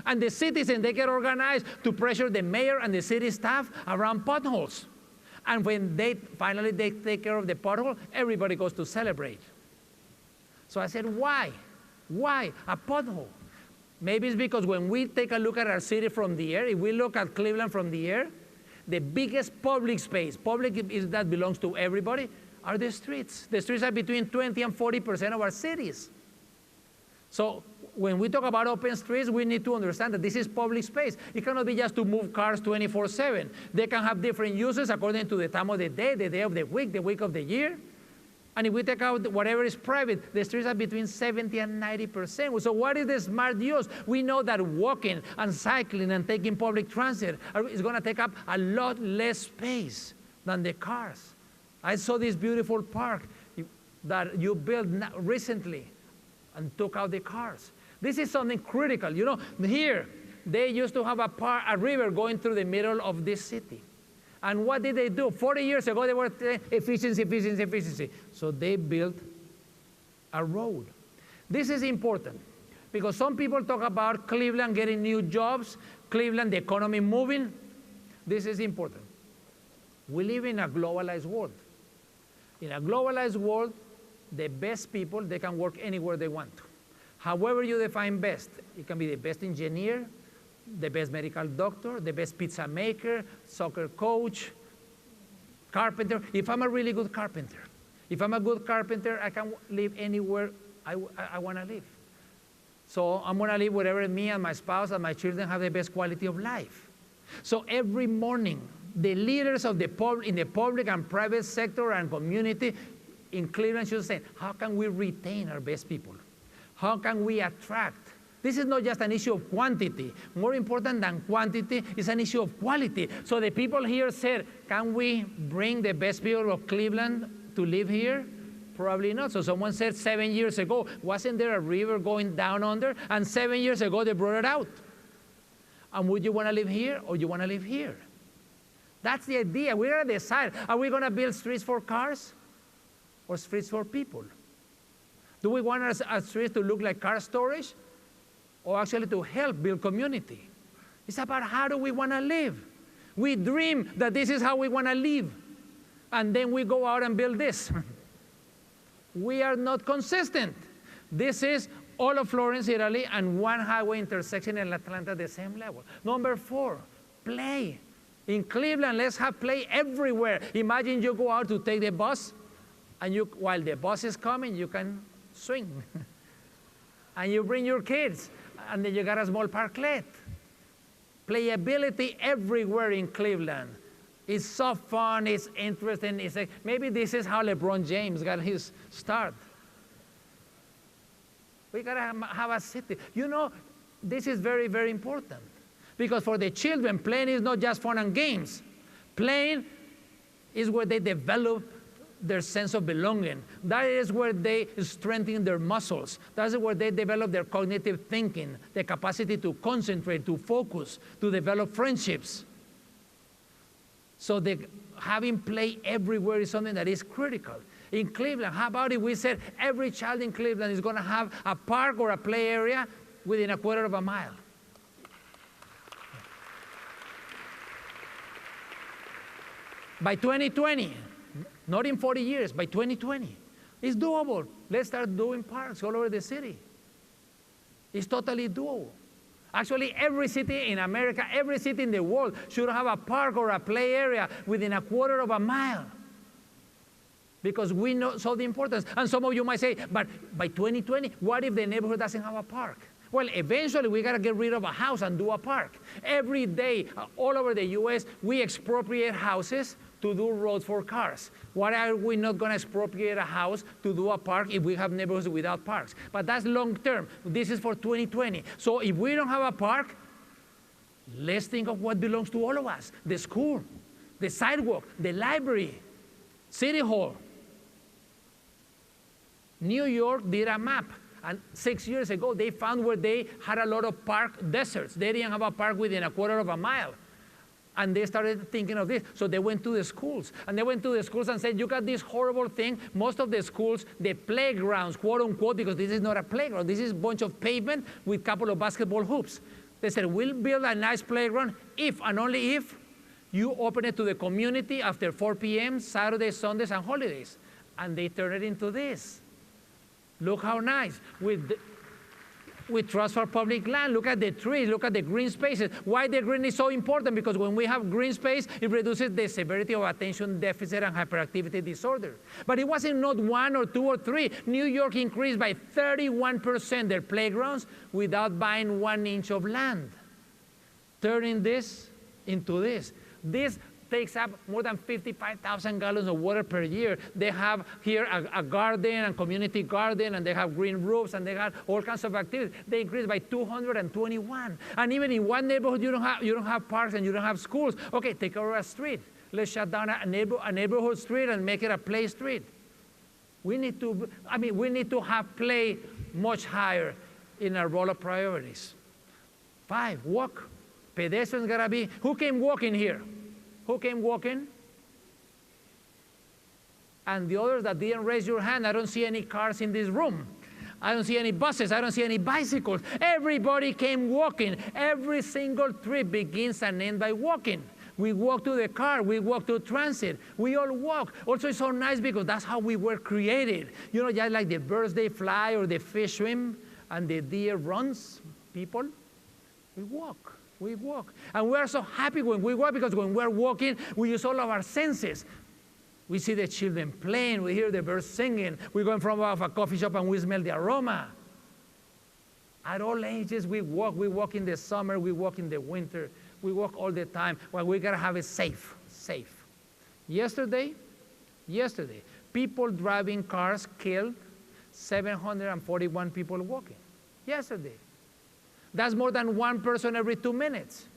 Speaker 1: And the citizens, they get organized to pressure the mayor and the city staff around potholes. And when they finally take care of the pothole, everybody goes to celebrate. So I said, why? Why a pothole? Maybe it's because when we take a look at our city from the air, if we look at Cleveland from the air, the biggest public space, that belongs to everybody, are the streets. The streets are between 20 and 40% of our cities. So when we talk about open streets, we need to understand that this is public space. It cannot be just to move cars 24/7. They can have different uses according to the time of the day of the week of the year. And if we take out whatever is private, the streets are between 70 and 90%. So what is the smart use? We know that walking and cycling and taking public transit is going to take up a lot less space than the cars. I saw this beautiful park that you built recently and took out the cars. This is something critical. You know, here, they used to have a river going through the middle of this city. And what did they do? 40 years ago, they were saying efficiency, efficiency, efficiency. So they built a road. This is important because some people talk about Cleveland getting new jobs, Cleveland, the economy moving. This is important. We live in a globalized world. In a globalized world, the best people, they can work anywhere they want to. However you define best, it can be the best engineer, the best medical doctor, the best pizza maker, soccer coach, carpenter. If I'm a really good carpenter, I can live anywhere I want to live. So I'm going to live wherever me and my spouse and my children have the best quality of life. So every morning, the leaders of in the public and private sector and community in Cleveland should say, how can we retain our best people? How can we attract? This is not just an issue of quantity. More important than quantity is an issue of quality. So the people here said, can we bring the best people of Cleveland to live here? Probably not. So someone said 7 years ago, wasn't there a river going down under? And 7 years ago, they brought it out. And would you want to live here or you want to live here? That's the idea. We're going to decide, are we going to build streets for cars or streets for people? Do we want our streets to look like car storage or actually to help build community? It's about how do we want to live. We dream that this is how we want to live. And then we go out and build this. We are not consistent. This is all of Florence, Italy, and one highway intersection in Atlanta at the same level. Number 4, play. In Cleveland, let's have play everywhere. Imagine you go out to take the bus, and while the bus is coming, you can swing. And you bring your kids, and then you got a small parklet. Playability everywhere in Cleveland. It's so fun, it's interesting. It's like, maybe this is how LeBron James got his start. We got to have a city. You know, this is very, very important. Because for the children, playing is not just fun and games. Playing is where they develop their sense of belonging. That is where they strengthen their muscles. That's where they develop their cognitive thinking, the capacity to concentrate, to focus, to develop friendships. So having play everywhere is something that is critical. In Cleveland, how about if we said every child in Cleveland is going to have a park or a play area within a quarter of a mile? By 2020, not in 40 years, by 2020. It's doable. Let's start doing parks all over the city. It's totally doable. Actually, every city in America, every city in the world should have a park or a play area within a quarter of a mile. Because we know so the importance. And some of you might say, but by 2020, what if the neighborhood doesn't have a park? Well, eventually, we got to get rid of a house and do a park. Every day, all over the U.S., we expropriate houses to do roads for cars. Why are we not going to expropriate a house to do a park if we have neighborhoods without parks? But that's long term. This is for 2020. So if we don't have a park, let's think of what belongs to all of us. The school, the sidewalk, the library, City Hall. New York did a map. And 6 years ago, they found where they had a lot of park deserts. They didn't have a park within a quarter of a mile. And they started thinking of this. So they went to the schools. And they went to the schools and said, you got this horrible thing. Most of the schools, the playgrounds, quote unquote, because this is not a playground. This is a bunch of pavement with a couple of basketball hoops. They said, we'll build a nice playground if and only if you open it to the community after 4 p.m., Saturdays, Sundays, and holidays. And they turned it into this. Look how nice. With trust for public land, look at the trees, look at the green spaces. Why the green is so important? Because when we have green space, it reduces the severity of attention deficit and hyperactivity disorder. But it wasn't not 1 or 2 or 3. New York increased by 31% their playgrounds without buying 1 inch of land. Turning this into this. This takes up more than 55,000 gallons of water per year. They have here a garden and community garden, and they have green roofs, and they have all kinds of activities. They increased by 221. And even in one neighborhood, you don't have parks and you don't have schools. Okay, take over a street. Let's shut down a neighborhood street and make it a play street. We need to have play much higher in our role of priorities. 5, walk. Pedestrians gotta be, who came walking here? Who came walking? And the others that didn't raise your hand, I don't see any cars in this room. I don't see any buses. I don't see any bicycles. Everybody came walking. Every single trip begins and ends by walking. We walk to the car. We walk to transit. We all walk. Also, it's so nice because that's how we were created. You know, just like the birds, they fly, or the fish swim, and the deer runs, people, we walk. We walk. And we are so happy when we walk because when we're walking, we use all of our senses. We see the children playing. We hear the birds singing. We go in front of a coffee shop and we smell the aroma. At all ages, we walk. We walk in the summer. We walk in the winter. We walk all the time. Well, we got to have it safe. Yesterday, people driving cars killed 741 people walking. Yesterday. That's more than 1 person every 2 minutes.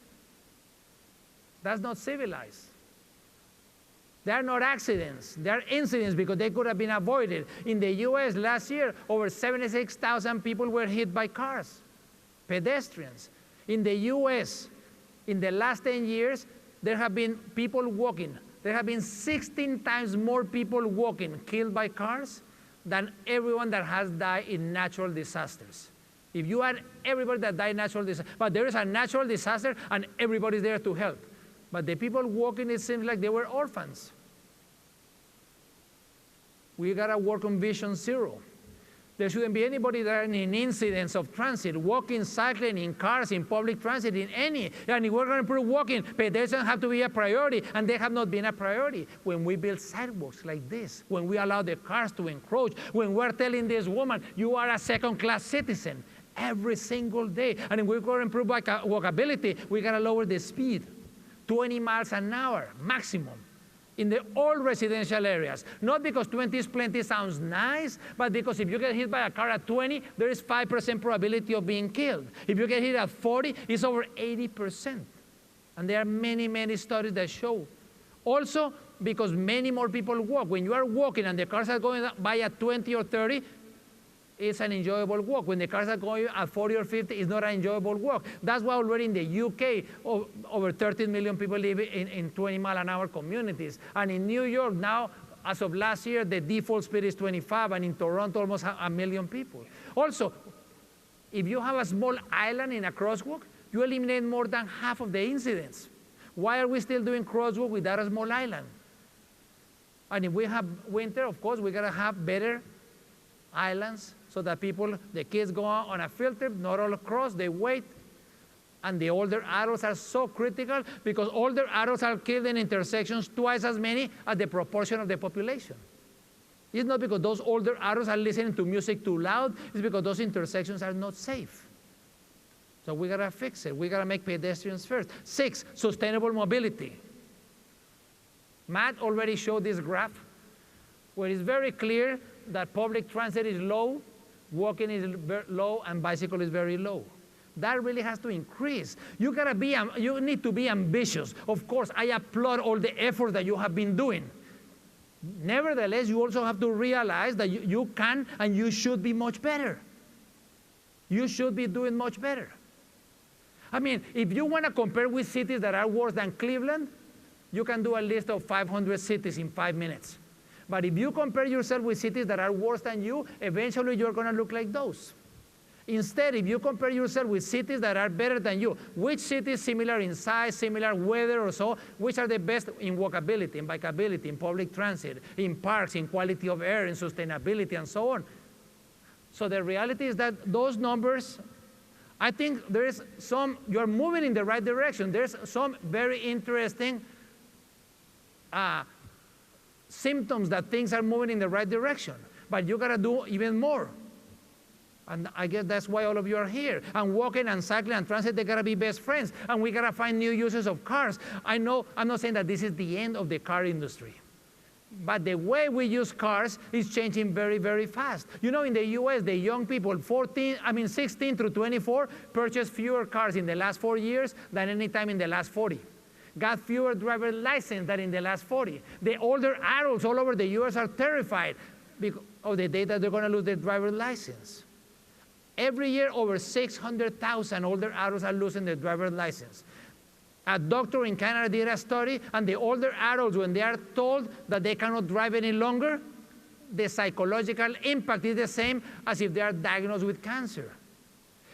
Speaker 1: That's not civilized. They are not accidents. They are incidents because they could have been avoided. In the US last year, over 76,000 people were hit by cars, pedestrians. In the US, in the last 10 years, there have been people walking. There have been 16 times more people walking killed by cars than everyone that has died in natural disasters. If you add everybody that died in natural disaster, but there is a natural disaster and everybody's there to help. But the people walking, it seems like they were orphans. We gotta work on Vision Zero. There shouldn't be anybody that are in incidents of transit, walking, cycling, in cars, in public transit, in any. And if we're going to improve walking, pedestrians have to be a priority, and they have not been a priority. When we build sidewalks like this, when we allow the cars to encroach, when we're telling this woman, you are a second-class citizen, every single day. And if we're going to improve walkability, we got to lower the speed, 20 miles an hour, maximum, in all residential areas. Not because 20 is plenty sounds nice, but because if you get hit by a car at 20, there is 5% probability of being killed. If you get hit at 40, it's over 80%. And there are many, many studies that show. Also, because many more people walk. When you are walking and the cars are going by at 20 or 30, it's an enjoyable walk. When the cars are going at 40 or 50, it's not an enjoyable walk. That's why already in the UK, over 13 million people live in 20-mile-an-hour communities. And in New York now, as of last year, the default speed is 25, and in Toronto, almost 1 million people. Also, if you have a small island in a crosswalk, you eliminate more than half of the incidents. Why are we still doing crosswalk without a small island? And if we have winter, of course, we gotta have better islands so that the kids go on a field trip, not all across, they wait. And the older adults are so critical because older adults are killed in intersections twice as many as the proportion of the population. It's not because those older adults are listening to music too loud, it's because those intersections are not safe. So we gotta fix it. We gotta make pedestrians first. 6, sustainable mobility. Matt already showed this graph where it's very clear that public transit is low, walking is low, and bicycle is very low. That really has to increase. You need to be ambitious. Of course, I applaud all the effort that you have been doing. Nevertheless, you also have to realize that you can and you should be much better. You should be doing much better. I mean, if you want to compare with cities that are worse than Cleveland, you can do a list of 500 cities in 5 minutes. But if you compare yourself with cities that are worse than you, eventually you're going to look like those. Instead, if you compare yourself with cities that are better than you, which city is similar in size, similar weather or so, which are the best in walkability, in bikeability, in public transit, in parks, in quality of air, in sustainability, and so on. So the reality is that those numbers, I think there is you're moving in the right direction. There's some very interesting symptoms that things are moving in the right direction. But you gotta do even more. And I guess that's why all of you are here. And walking and cycling and transit, they gotta be best friends. And we gotta find new uses of cars. I know, I'm not saying that this is the end of the car industry. But the way we use cars is changing very, very fast. You know, in the US, the young people, 16 through 24, purchased fewer cars in the last 4 years than any time in the last 40. Got fewer driver's license than in the last 40. The older adults all over the US are terrified because of the day that they're gonna lose their driver's license. Every year, over 600,000 older adults are losing their driver's license. A doctor in Canada did a study, and the older adults, when they are told that they cannot drive any longer, the psychological impact is the same as if they are diagnosed with cancer.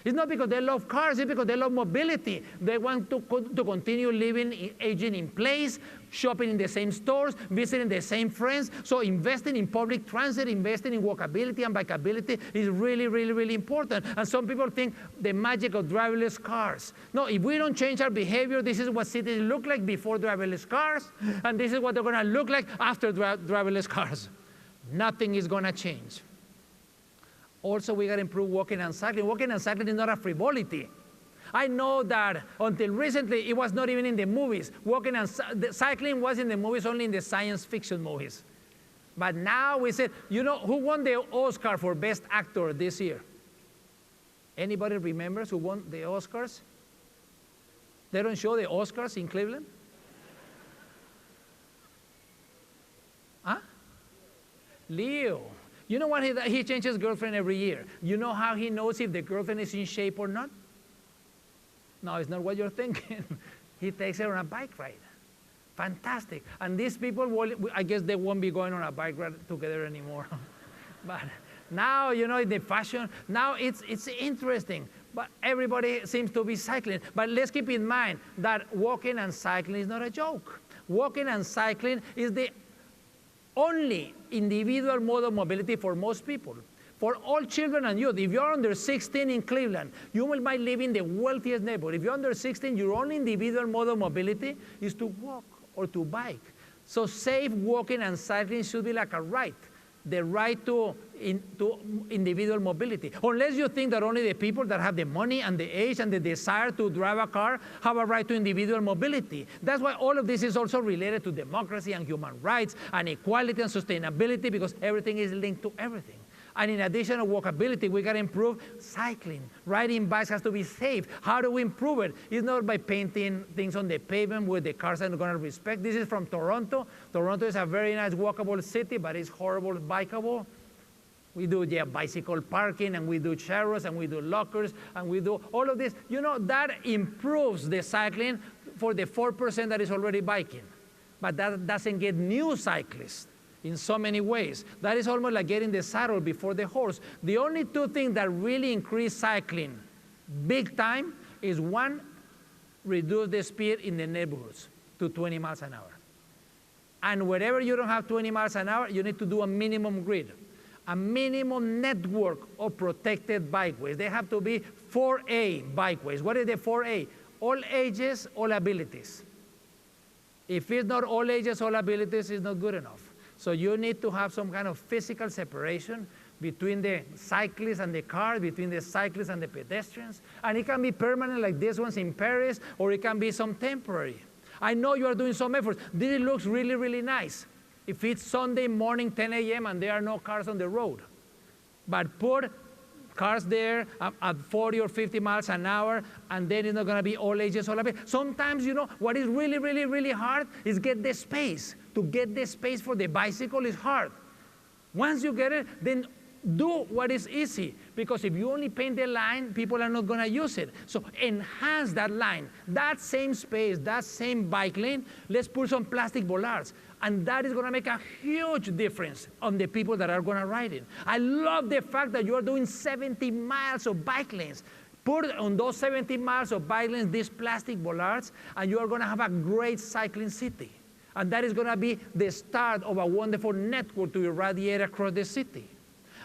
Speaker 1: It's not because they love cars, it's because they love mobility. They want to continue living, aging in place, shopping in the same stores, visiting the same friends. So investing in public transit, investing in walkability and bikeability is really, really, really important. And some people think the magic of driverless cars. No, if we don't change our behavior, this is what cities look like before driverless cars, and this is what they're gonna look like after driverless cars. Nothing is gonna change. Also, we got to improve walking and cycling. Walking and cycling is not a frivolity. I know that until recently, it was not even in the movies. Walking and cycling was in the movies, only in the science fiction movies. But now we said, you know, who won the Oscar for Best Actor this year? Anybody remembers who won the Oscars? They don't show the Oscars in Cleveland? Leo. You know what? He changes girlfriend every year. You know how he knows if the girlfriend is in shape or not? No, it's not what you're thinking. He takes her on a bike ride. Fantastic. And these people, I guess they won't be going on a bike ride together anymore. But now, you know, in the fashion, now it's interesting. But everybody seems to be cycling. But let's keep in mind that walking and cycling is not a joke. Walking and cycling is the only individual mode of mobility for most people. For all children and youth, if you're under 16 in Cleveland, you might live in the wealthiest neighborhood. If you're under 16, your only individual mode of mobility is to walk or to bike. So safe walking and cycling should be like a right, the right to individual mobility. Unless you think that only the people that have the money and the age and the desire to drive a car have a right to individual mobility. That's why all of this is also related to democracy and human rights and equality and sustainability, because everything is linked to everything. And in addition to walkability, we got to improve cycling. Riding bikes has to be safe. How do we improve it? It's not by painting things on the pavement where the cars are not going to respect. This is from Toronto. Toronto is a very nice walkable city, but it's horrible bikeable. We do bicycle parking, and we do chairs, and we do lockers, and we do all of this. You know, that improves the cycling for the 4% that is already biking. But that doesn't get new cyclists in so many ways. That is almost like getting the saddle before the horse. The only two things that really increase cycling big time is, one, reduce the speed in the neighborhoods to 20 miles an hour. And wherever you don't have 20 miles an hour, you need to do a minimum grid, a minimum network of protected bikeways. They have to be 4A bikeways. What is the 4A? All ages, all abilities. If it's not all ages, all abilities, it's not good enough. So you need to have some kind of physical separation between the cyclists and the cars, between the cyclists and the pedestrians. And it can be permanent like this one's in Paris, or it can be some temporary. I know you are doing some efforts. This looks really, really nice. If it's Sunday morning, 10 a.m., and there are no cars on the road. But put cars there at 40 or 50 miles an hour, and then it's not going to be all ages, all abilities. Sometimes, you know, what is really, really, really hard is get the space. To get the space for the bicycle is hard. Once you get it, then do what is easy. Because if you only paint the line, people are not going to use it. So enhance that line. That same space, that same bike lane, let's put some plastic bollards. And that is going to make a huge difference on the people that are going to ride it. I love the fact that you are doing 70 miles of bike lanes. Put on those 70 miles of bike lanes these plastic bollards, and you are going to have a great cycling city. And that is going to be the start of a wonderful network to irradiate across the city.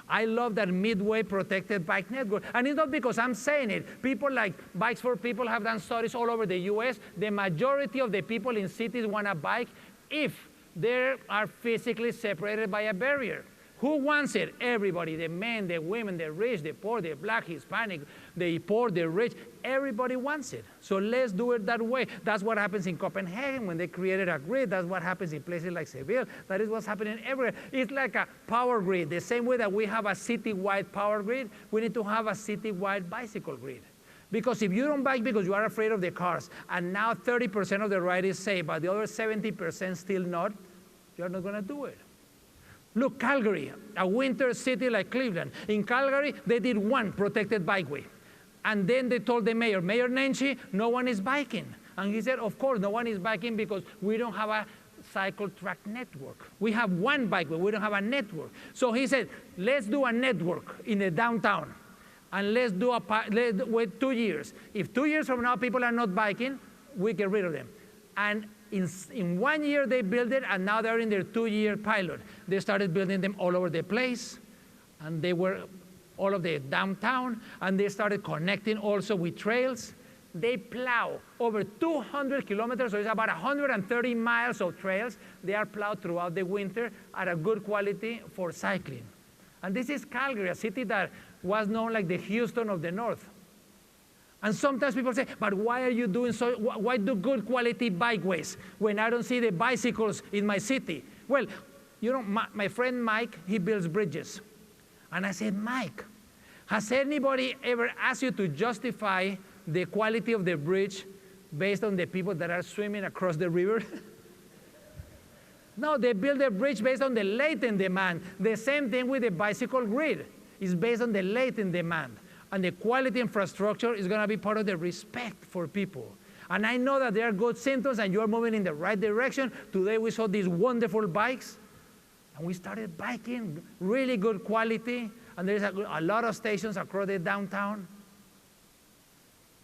Speaker 1: I love that Midway protected bike network. And it's not because I'm saying it. People like Bikes for People have done studies all over the US. The majority of the people in cities want a bike if they are physically separated by a barrier. Who wants it? Everybody, the men, the women, the rich, the poor, the black, Hispanic, the poor, the rich. Everybody wants it. So let's do it that way. That's what happens in Copenhagen when they created a grid. That's what happens in places like Seville. That is what's happening everywhere. It's like a power grid. The same way that we have a citywide power grid, we need to have a citywide bicycle grid. Because if you don't bike because you are afraid of the cars, and now 30% of the ride is safe, but the other 70% still not, you're not going to do it. Look, Calgary, a winter city like Cleveland. In Calgary, they did one protected bikeway. And then they told the mayor, Mayor Nenshi, no one is biking. And he said, of course, no one is biking because we don't have a cycle track network. We have one bikeway, we don't have a network. So he said, let's do a network in the downtown. And let's wait 2 years. If 2 years from now people are not biking, we get rid of them. And in 1 year they built it, and now they're in their 2-year pilot. They started building them all over the place, and they were all of the downtown, and they started connecting also with trails. They plow over 200 kilometers, so it's about 130 miles of trails. They are plowed throughout the winter at a good quality for cycling. And this is Calgary, a city that was known like the Houston of the North. And sometimes people say, but why are you doing so? Why do good quality bikeways when I don't see the bicycles in my city? Well, you know, my friend Mike, he builds bridges. And I said, Mike, has anybody ever asked you to justify the quality of the bridge based on the people that are swimming across the river? No, they build a bridge based on the latent demand. The same thing with the bicycle grid. It's based on the latent demand. And the quality infrastructure is going to be part of the respect for people. And I know that there are good symptoms and you're moving in the right direction. Today we saw these wonderful bikes. And we started biking, really good quality. And there's a lot of stations across the downtown.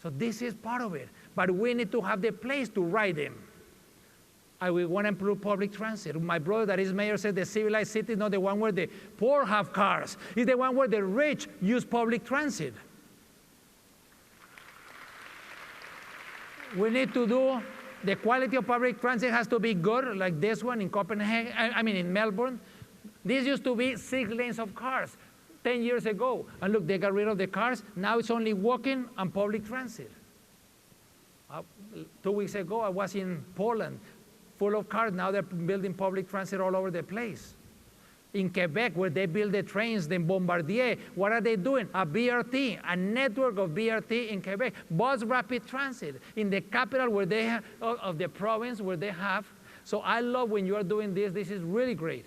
Speaker 1: So this is part of it. But we need to have the place to ride them. And we want to improve public transit. My brother that is mayor said the civilized city is not the one where the poor have cars. It's the one where the rich use public transit. We need to do, the quality of public transit has to be good, like this one in Copenhagen, in Melbourne. This used to be 6 lanes of cars 10 years ago. And look, they got rid of the cars. Now it's only walking and public transit. 2 weeks ago, I was in Poland, full of cars. Now they're building public transit all over the place. In Quebec, where they build the trains, the Bombardier, what are they doing? A BRT, a network of BRT in Quebec, bus rapid transit. In the capital where they have, of the province where they have. So I love when you are doing this. This is really great.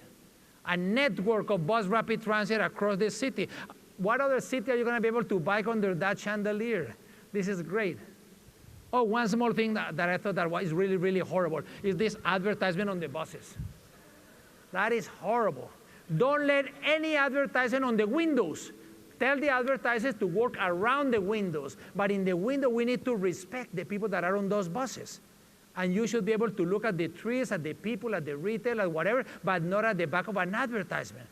Speaker 1: A network of bus rapid transit across the city. What other city are you going to be able to bike under that chandelier? This is great. Oh, one small thing that I thought that was really, really horrible is this advertisement on the buses. That is horrible. Don't let any advertisement on the windows. Tell the advertisers to work around the windows. But in the window, we need to respect the people that are on those buses. And you should be able to look at the trees, at the people, at the retail, at whatever, but not at the back of an advertisement.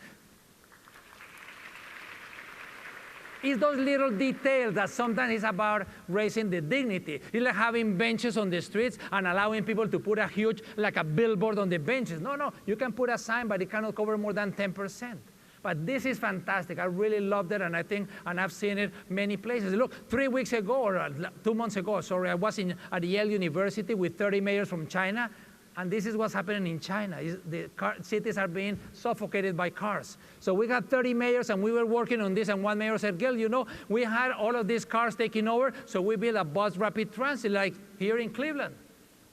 Speaker 1: It's those little details that sometimes is about raising the dignity. It's like having benches on the streets and allowing people to put a huge, like a billboard on the benches. No, you can put a sign, but it cannot cover more than 10%. But this is fantastic. I really loved it, and I've seen it many places. Look, 3 weeks ago, or 2 months ago, sorry, I was at Yale University with 30 mayors from China. And this is what's happening in China. The cities are being suffocated by cars. So we got 30 mayors, and we were working on this, and one mayor said, Gil, you know, we had all of these cars taking over, so we built a bus rapid transit, like here in Cleveland.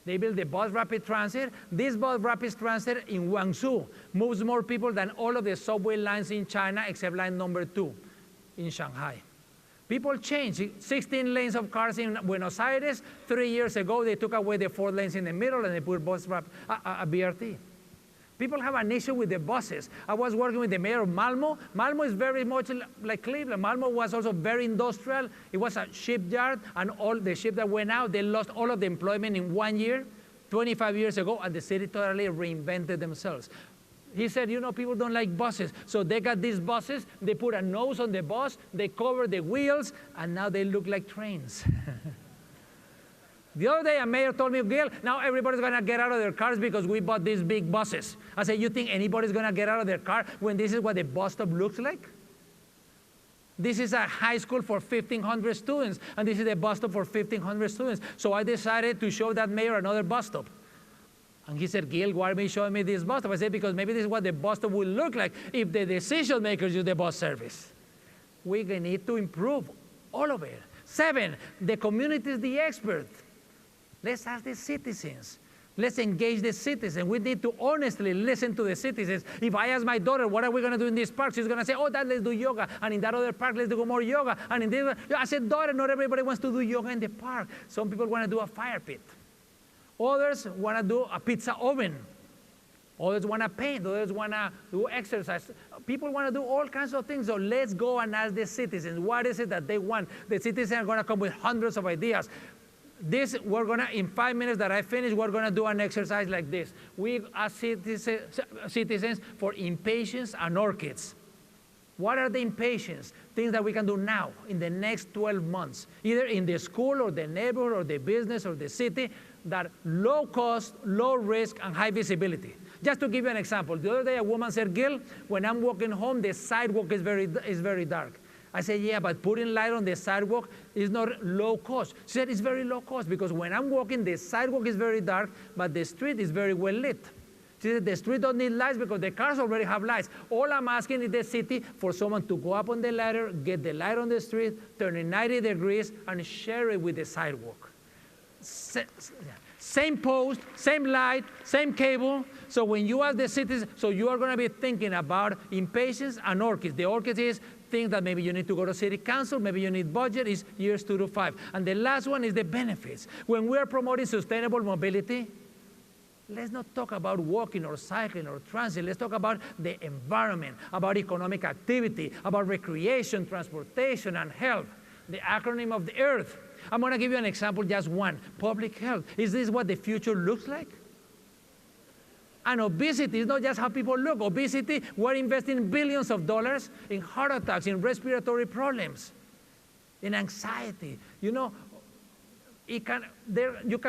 Speaker 1: They built the bus rapid transit. This bus rapid transit in Guangzhou moves more people than all of the subway lines in China, except line number 2 in Shanghai. People change. 16 lanes of cars in Buenos Aires. 3 years ago, they took away the 4 lanes in the middle, and they put a BRT. People have an issue with the buses. I was working with the mayor of Malmo. Malmo is very much like Cleveland. Malmo was also very industrial. It was a shipyard, and all the ships that went out, they lost all of the employment in 1 year, 25 years ago, and the city totally reinvented themselves. He said, you know, people don't like buses. So they got these buses, they put a nose on the bus, they cover the wheels, and now they look like trains. The other day, a mayor told me, Gil, now everybody's going to get out of their cars because we bought these big buses. I said, you think anybody's going to get out of their car when this is what the bus stop looks like? This is a high school for 1,500 students, and this is a bus stop for 1,500 students. So I decided to show that mayor another bus stop. And he said, Gil, why are you showing me this bus stop? I said, because maybe this is what the bus stop will look like if the decision makers use the bus service. We need to improve all of it. 7, the community is the expert. Let's ask the citizens. Let's engage the citizens. We need to honestly listen to the citizens. If I ask my daughter, what are we going to do in this park? She's going to say, oh, Dad, let's do yoga. And in that other park, let's do more yoga. And in this, I said, daughter, not everybody wants to do yoga in the park. Some people want to do a fire pit. Others want to do a pizza oven. Others want to paint. Others want to do exercise. People want to do all kinds of things. So let's go and ask the citizens, what is it that they want? The citizens are going to come with hundreds of ideas. In 5 minutes that I finish, we're going to do an exercise like this. We ask citizens for impatience and orchids. What are the impatience? Things that we can do now in the next 12 months, either in the school or the neighborhood or the business or the city, that low cost, low risk, and high visibility. Just to give you an example, the other day a woman said, Gil, when I'm walking home, the sidewalk is very dark. I said, yeah, but putting light on the sidewalk is not low cost. She said, it's very low cost because when I'm walking, the sidewalk is very dark, but the street is very well lit. She said, the street don't need lights because the cars already have lights. All I'm asking is the city for someone to go up on the ladder, get the light on the street, turn it 90 degrees, and share it with the sidewalk. Same post, same light, same cable. So when you ask the citizens, so you are going to be thinking about impatience and orchids. The orchids is things that maybe you need to go to city council, maybe you need budget, is years 2 to 5. And the last one is the benefits. When we are promoting sustainable mobility, let's not talk about walking or cycling or transit. Let's talk about the environment, about economic activity, about recreation, transportation, and health. The acronym of the earth. I'm going to give you an example, just one. Public health. Is this what the future looks like? And obesity is not just how people look. Obesity, we're investing billions of dollars in heart attacks, in respiratory problems, in anxiety. You know, you can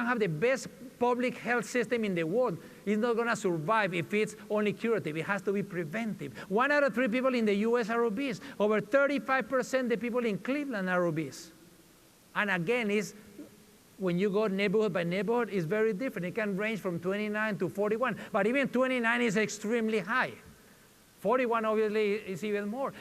Speaker 1: have the best public health system in the world. It's not going to survive if it's only curative. It has to be preventive. 1 out of 3 people in the US are obese. Over 35% of the people in Cleveland are obese. And again, when you go neighborhood by neighborhood, it's very different. It can range from 29 to 41. But even 29 is extremely high. 41 obviously is even more.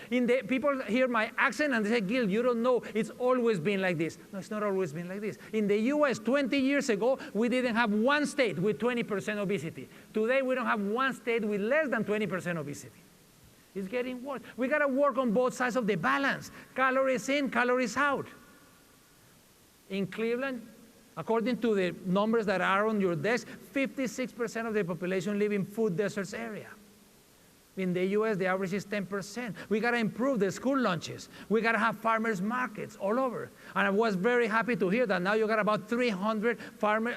Speaker 1: People hear my accent and they say, Gil, you don't know, it's always been like this. No, it's not always been like this. In the US, 20 years ago, we didn't have one state with 20% obesity. Today, we don't have one state with less than 20% obesity. It's getting worse. We got to work on both sides of the balance. Calories in, calories out. In Cleveland, according to the numbers that are on your desk, 56% of the population live in food deserts area. In the US, the average is 10%. We got to improve the school lunches. We got to have farmers markets all over. And I was very happy to hear that now you got about 300 farmer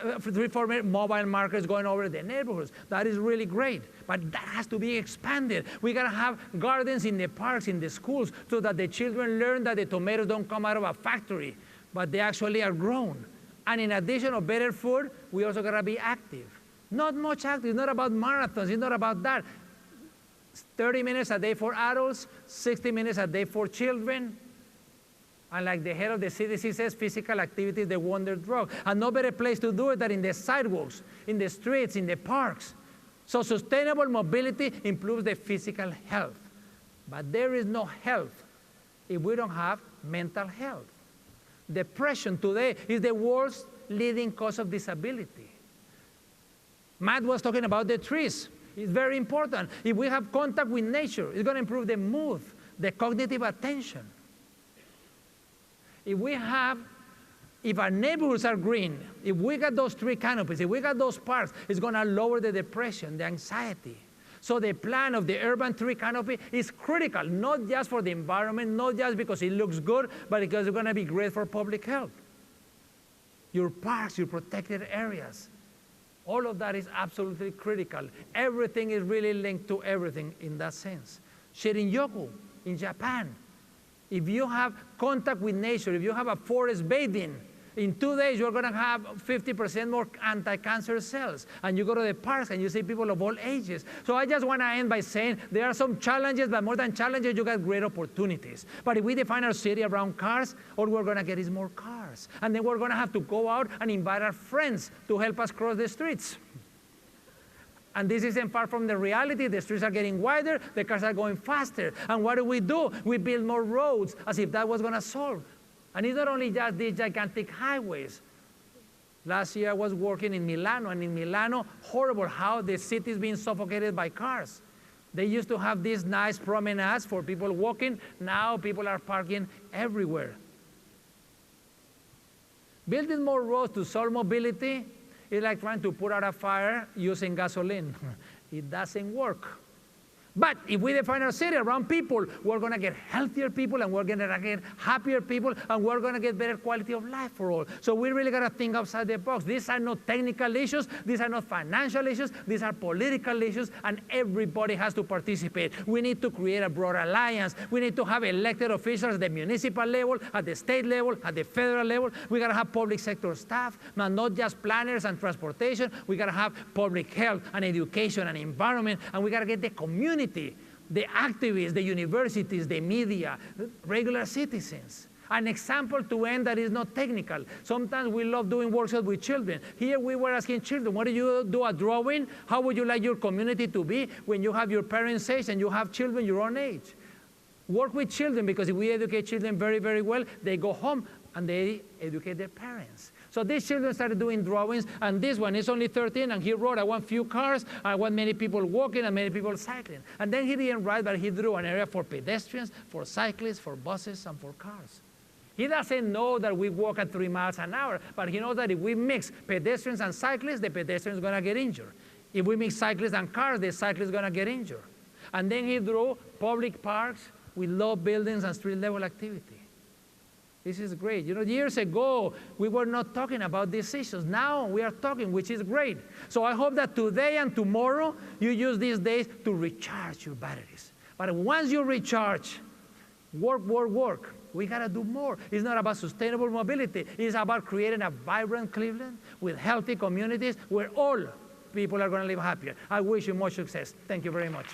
Speaker 1: mobile markets going over the neighborhoods. That is really great. But that has to be expanded. We got to have gardens in the parks, in the schools, so that the children learn that the tomatoes don't come out of a factory, but they actually are grown. And in addition of better food, we also got to be active. Not much active. It's not about marathons. It's not about that. 30 minutes a day for adults, 60 minutes a day for children. And like the head of the CDC says, physical activity is the wonder drug. And no better place to do it than in the sidewalks, in the streets, in the parks. So sustainable mobility improves the physical health. But there is no health if we don't have mental health. Depression today is the world's leading cause of disability. Matt was talking about the trees. It's very important. If we have contact with nature, it's going to improve the mood, the cognitive attention. If our neighborhoods are green, if we got those tree canopies, if we got those parks, it's going to lower the depression, the anxiety. So the plan of the urban tree canopy is critical, not just for the environment, not just because it looks good, but because it's going to be great for public health. Your parks, your protected areas. All of that is absolutely critical. Everything is really linked to everything in that sense. Shinrin-yoku in Japan. If you have contact with nature, if you have a forest bathing, in 2 days you're going to have 50% more anti-cancer cells. And you go to the parks and you see people of all ages. So I just want to end by saying there are some challenges, but more than challenges, you got great opportunities. But if we define our city around cars, all we're going to get is more cars. And then we're going to have to go out and invite our friends to help us cross the streets. And this isn't far from the reality. The streets are getting wider, the cars are going faster. And what do? We build more roads as if that was going to solve. And it's not only just these gigantic highways. Last year I was working in Milano, and in Milano, horrible how the city is being suffocated by cars. They used to have these nice promenades for people walking. Now people are parking everywhere. Building more roads to solve mobility is like trying to put out a fire using gasoline. It doesn't work. But if we define our city around people, we're going to get healthier people, and we're going to get happier people, and we're going to get better quality of life for all. So we really got to think outside the box. These are not technical issues. These are not financial issues. These are political issues, and everybody has to participate. We need to create a broad alliance. We need to have elected officials at the municipal level, at the state level, at the federal level. We got to have public sector staff, not just planners and transportation. We got to have public health and education and environment, and we got to get the community, the activists, the universities, the media, regular citizens. An example to end that is not technical. Sometimes we love doing workshops with children. Here we were asking children, what do you do a drawing? How would you like your community to be when you have your parents' age and you have children your own age? Work with children, because if we educate children very, very well, they go home and they educate their parents. So these children started doing drawings, and this one is only 13, and he wrote, I want few cars, I want many people walking and many people cycling. And then he didn't write, but he drew an area for pedestrians, for cyclists, for buses, and for cars. He doesn't know that we walk at 3 miles an hour, but he knows that if we mix pedestrians and cyclists, the pedestrian is going to get injured. If we mix cyclists and cars, the cyclist is going to get injured. And then he drew public parks with low buildings and street-level activity. This is great. You know, years ago, we were not talking about these issues. Now we are talking, which is great. So I hope that today and tomorrow, you use these days to recharge your batteries. But once you recharge, work, work, work. We got to do more. It's not about sustainable mobility. It's about creating a vibrant Cleveland with healthy communities where all people are going to live happier. I wish you much success. Thank you very much.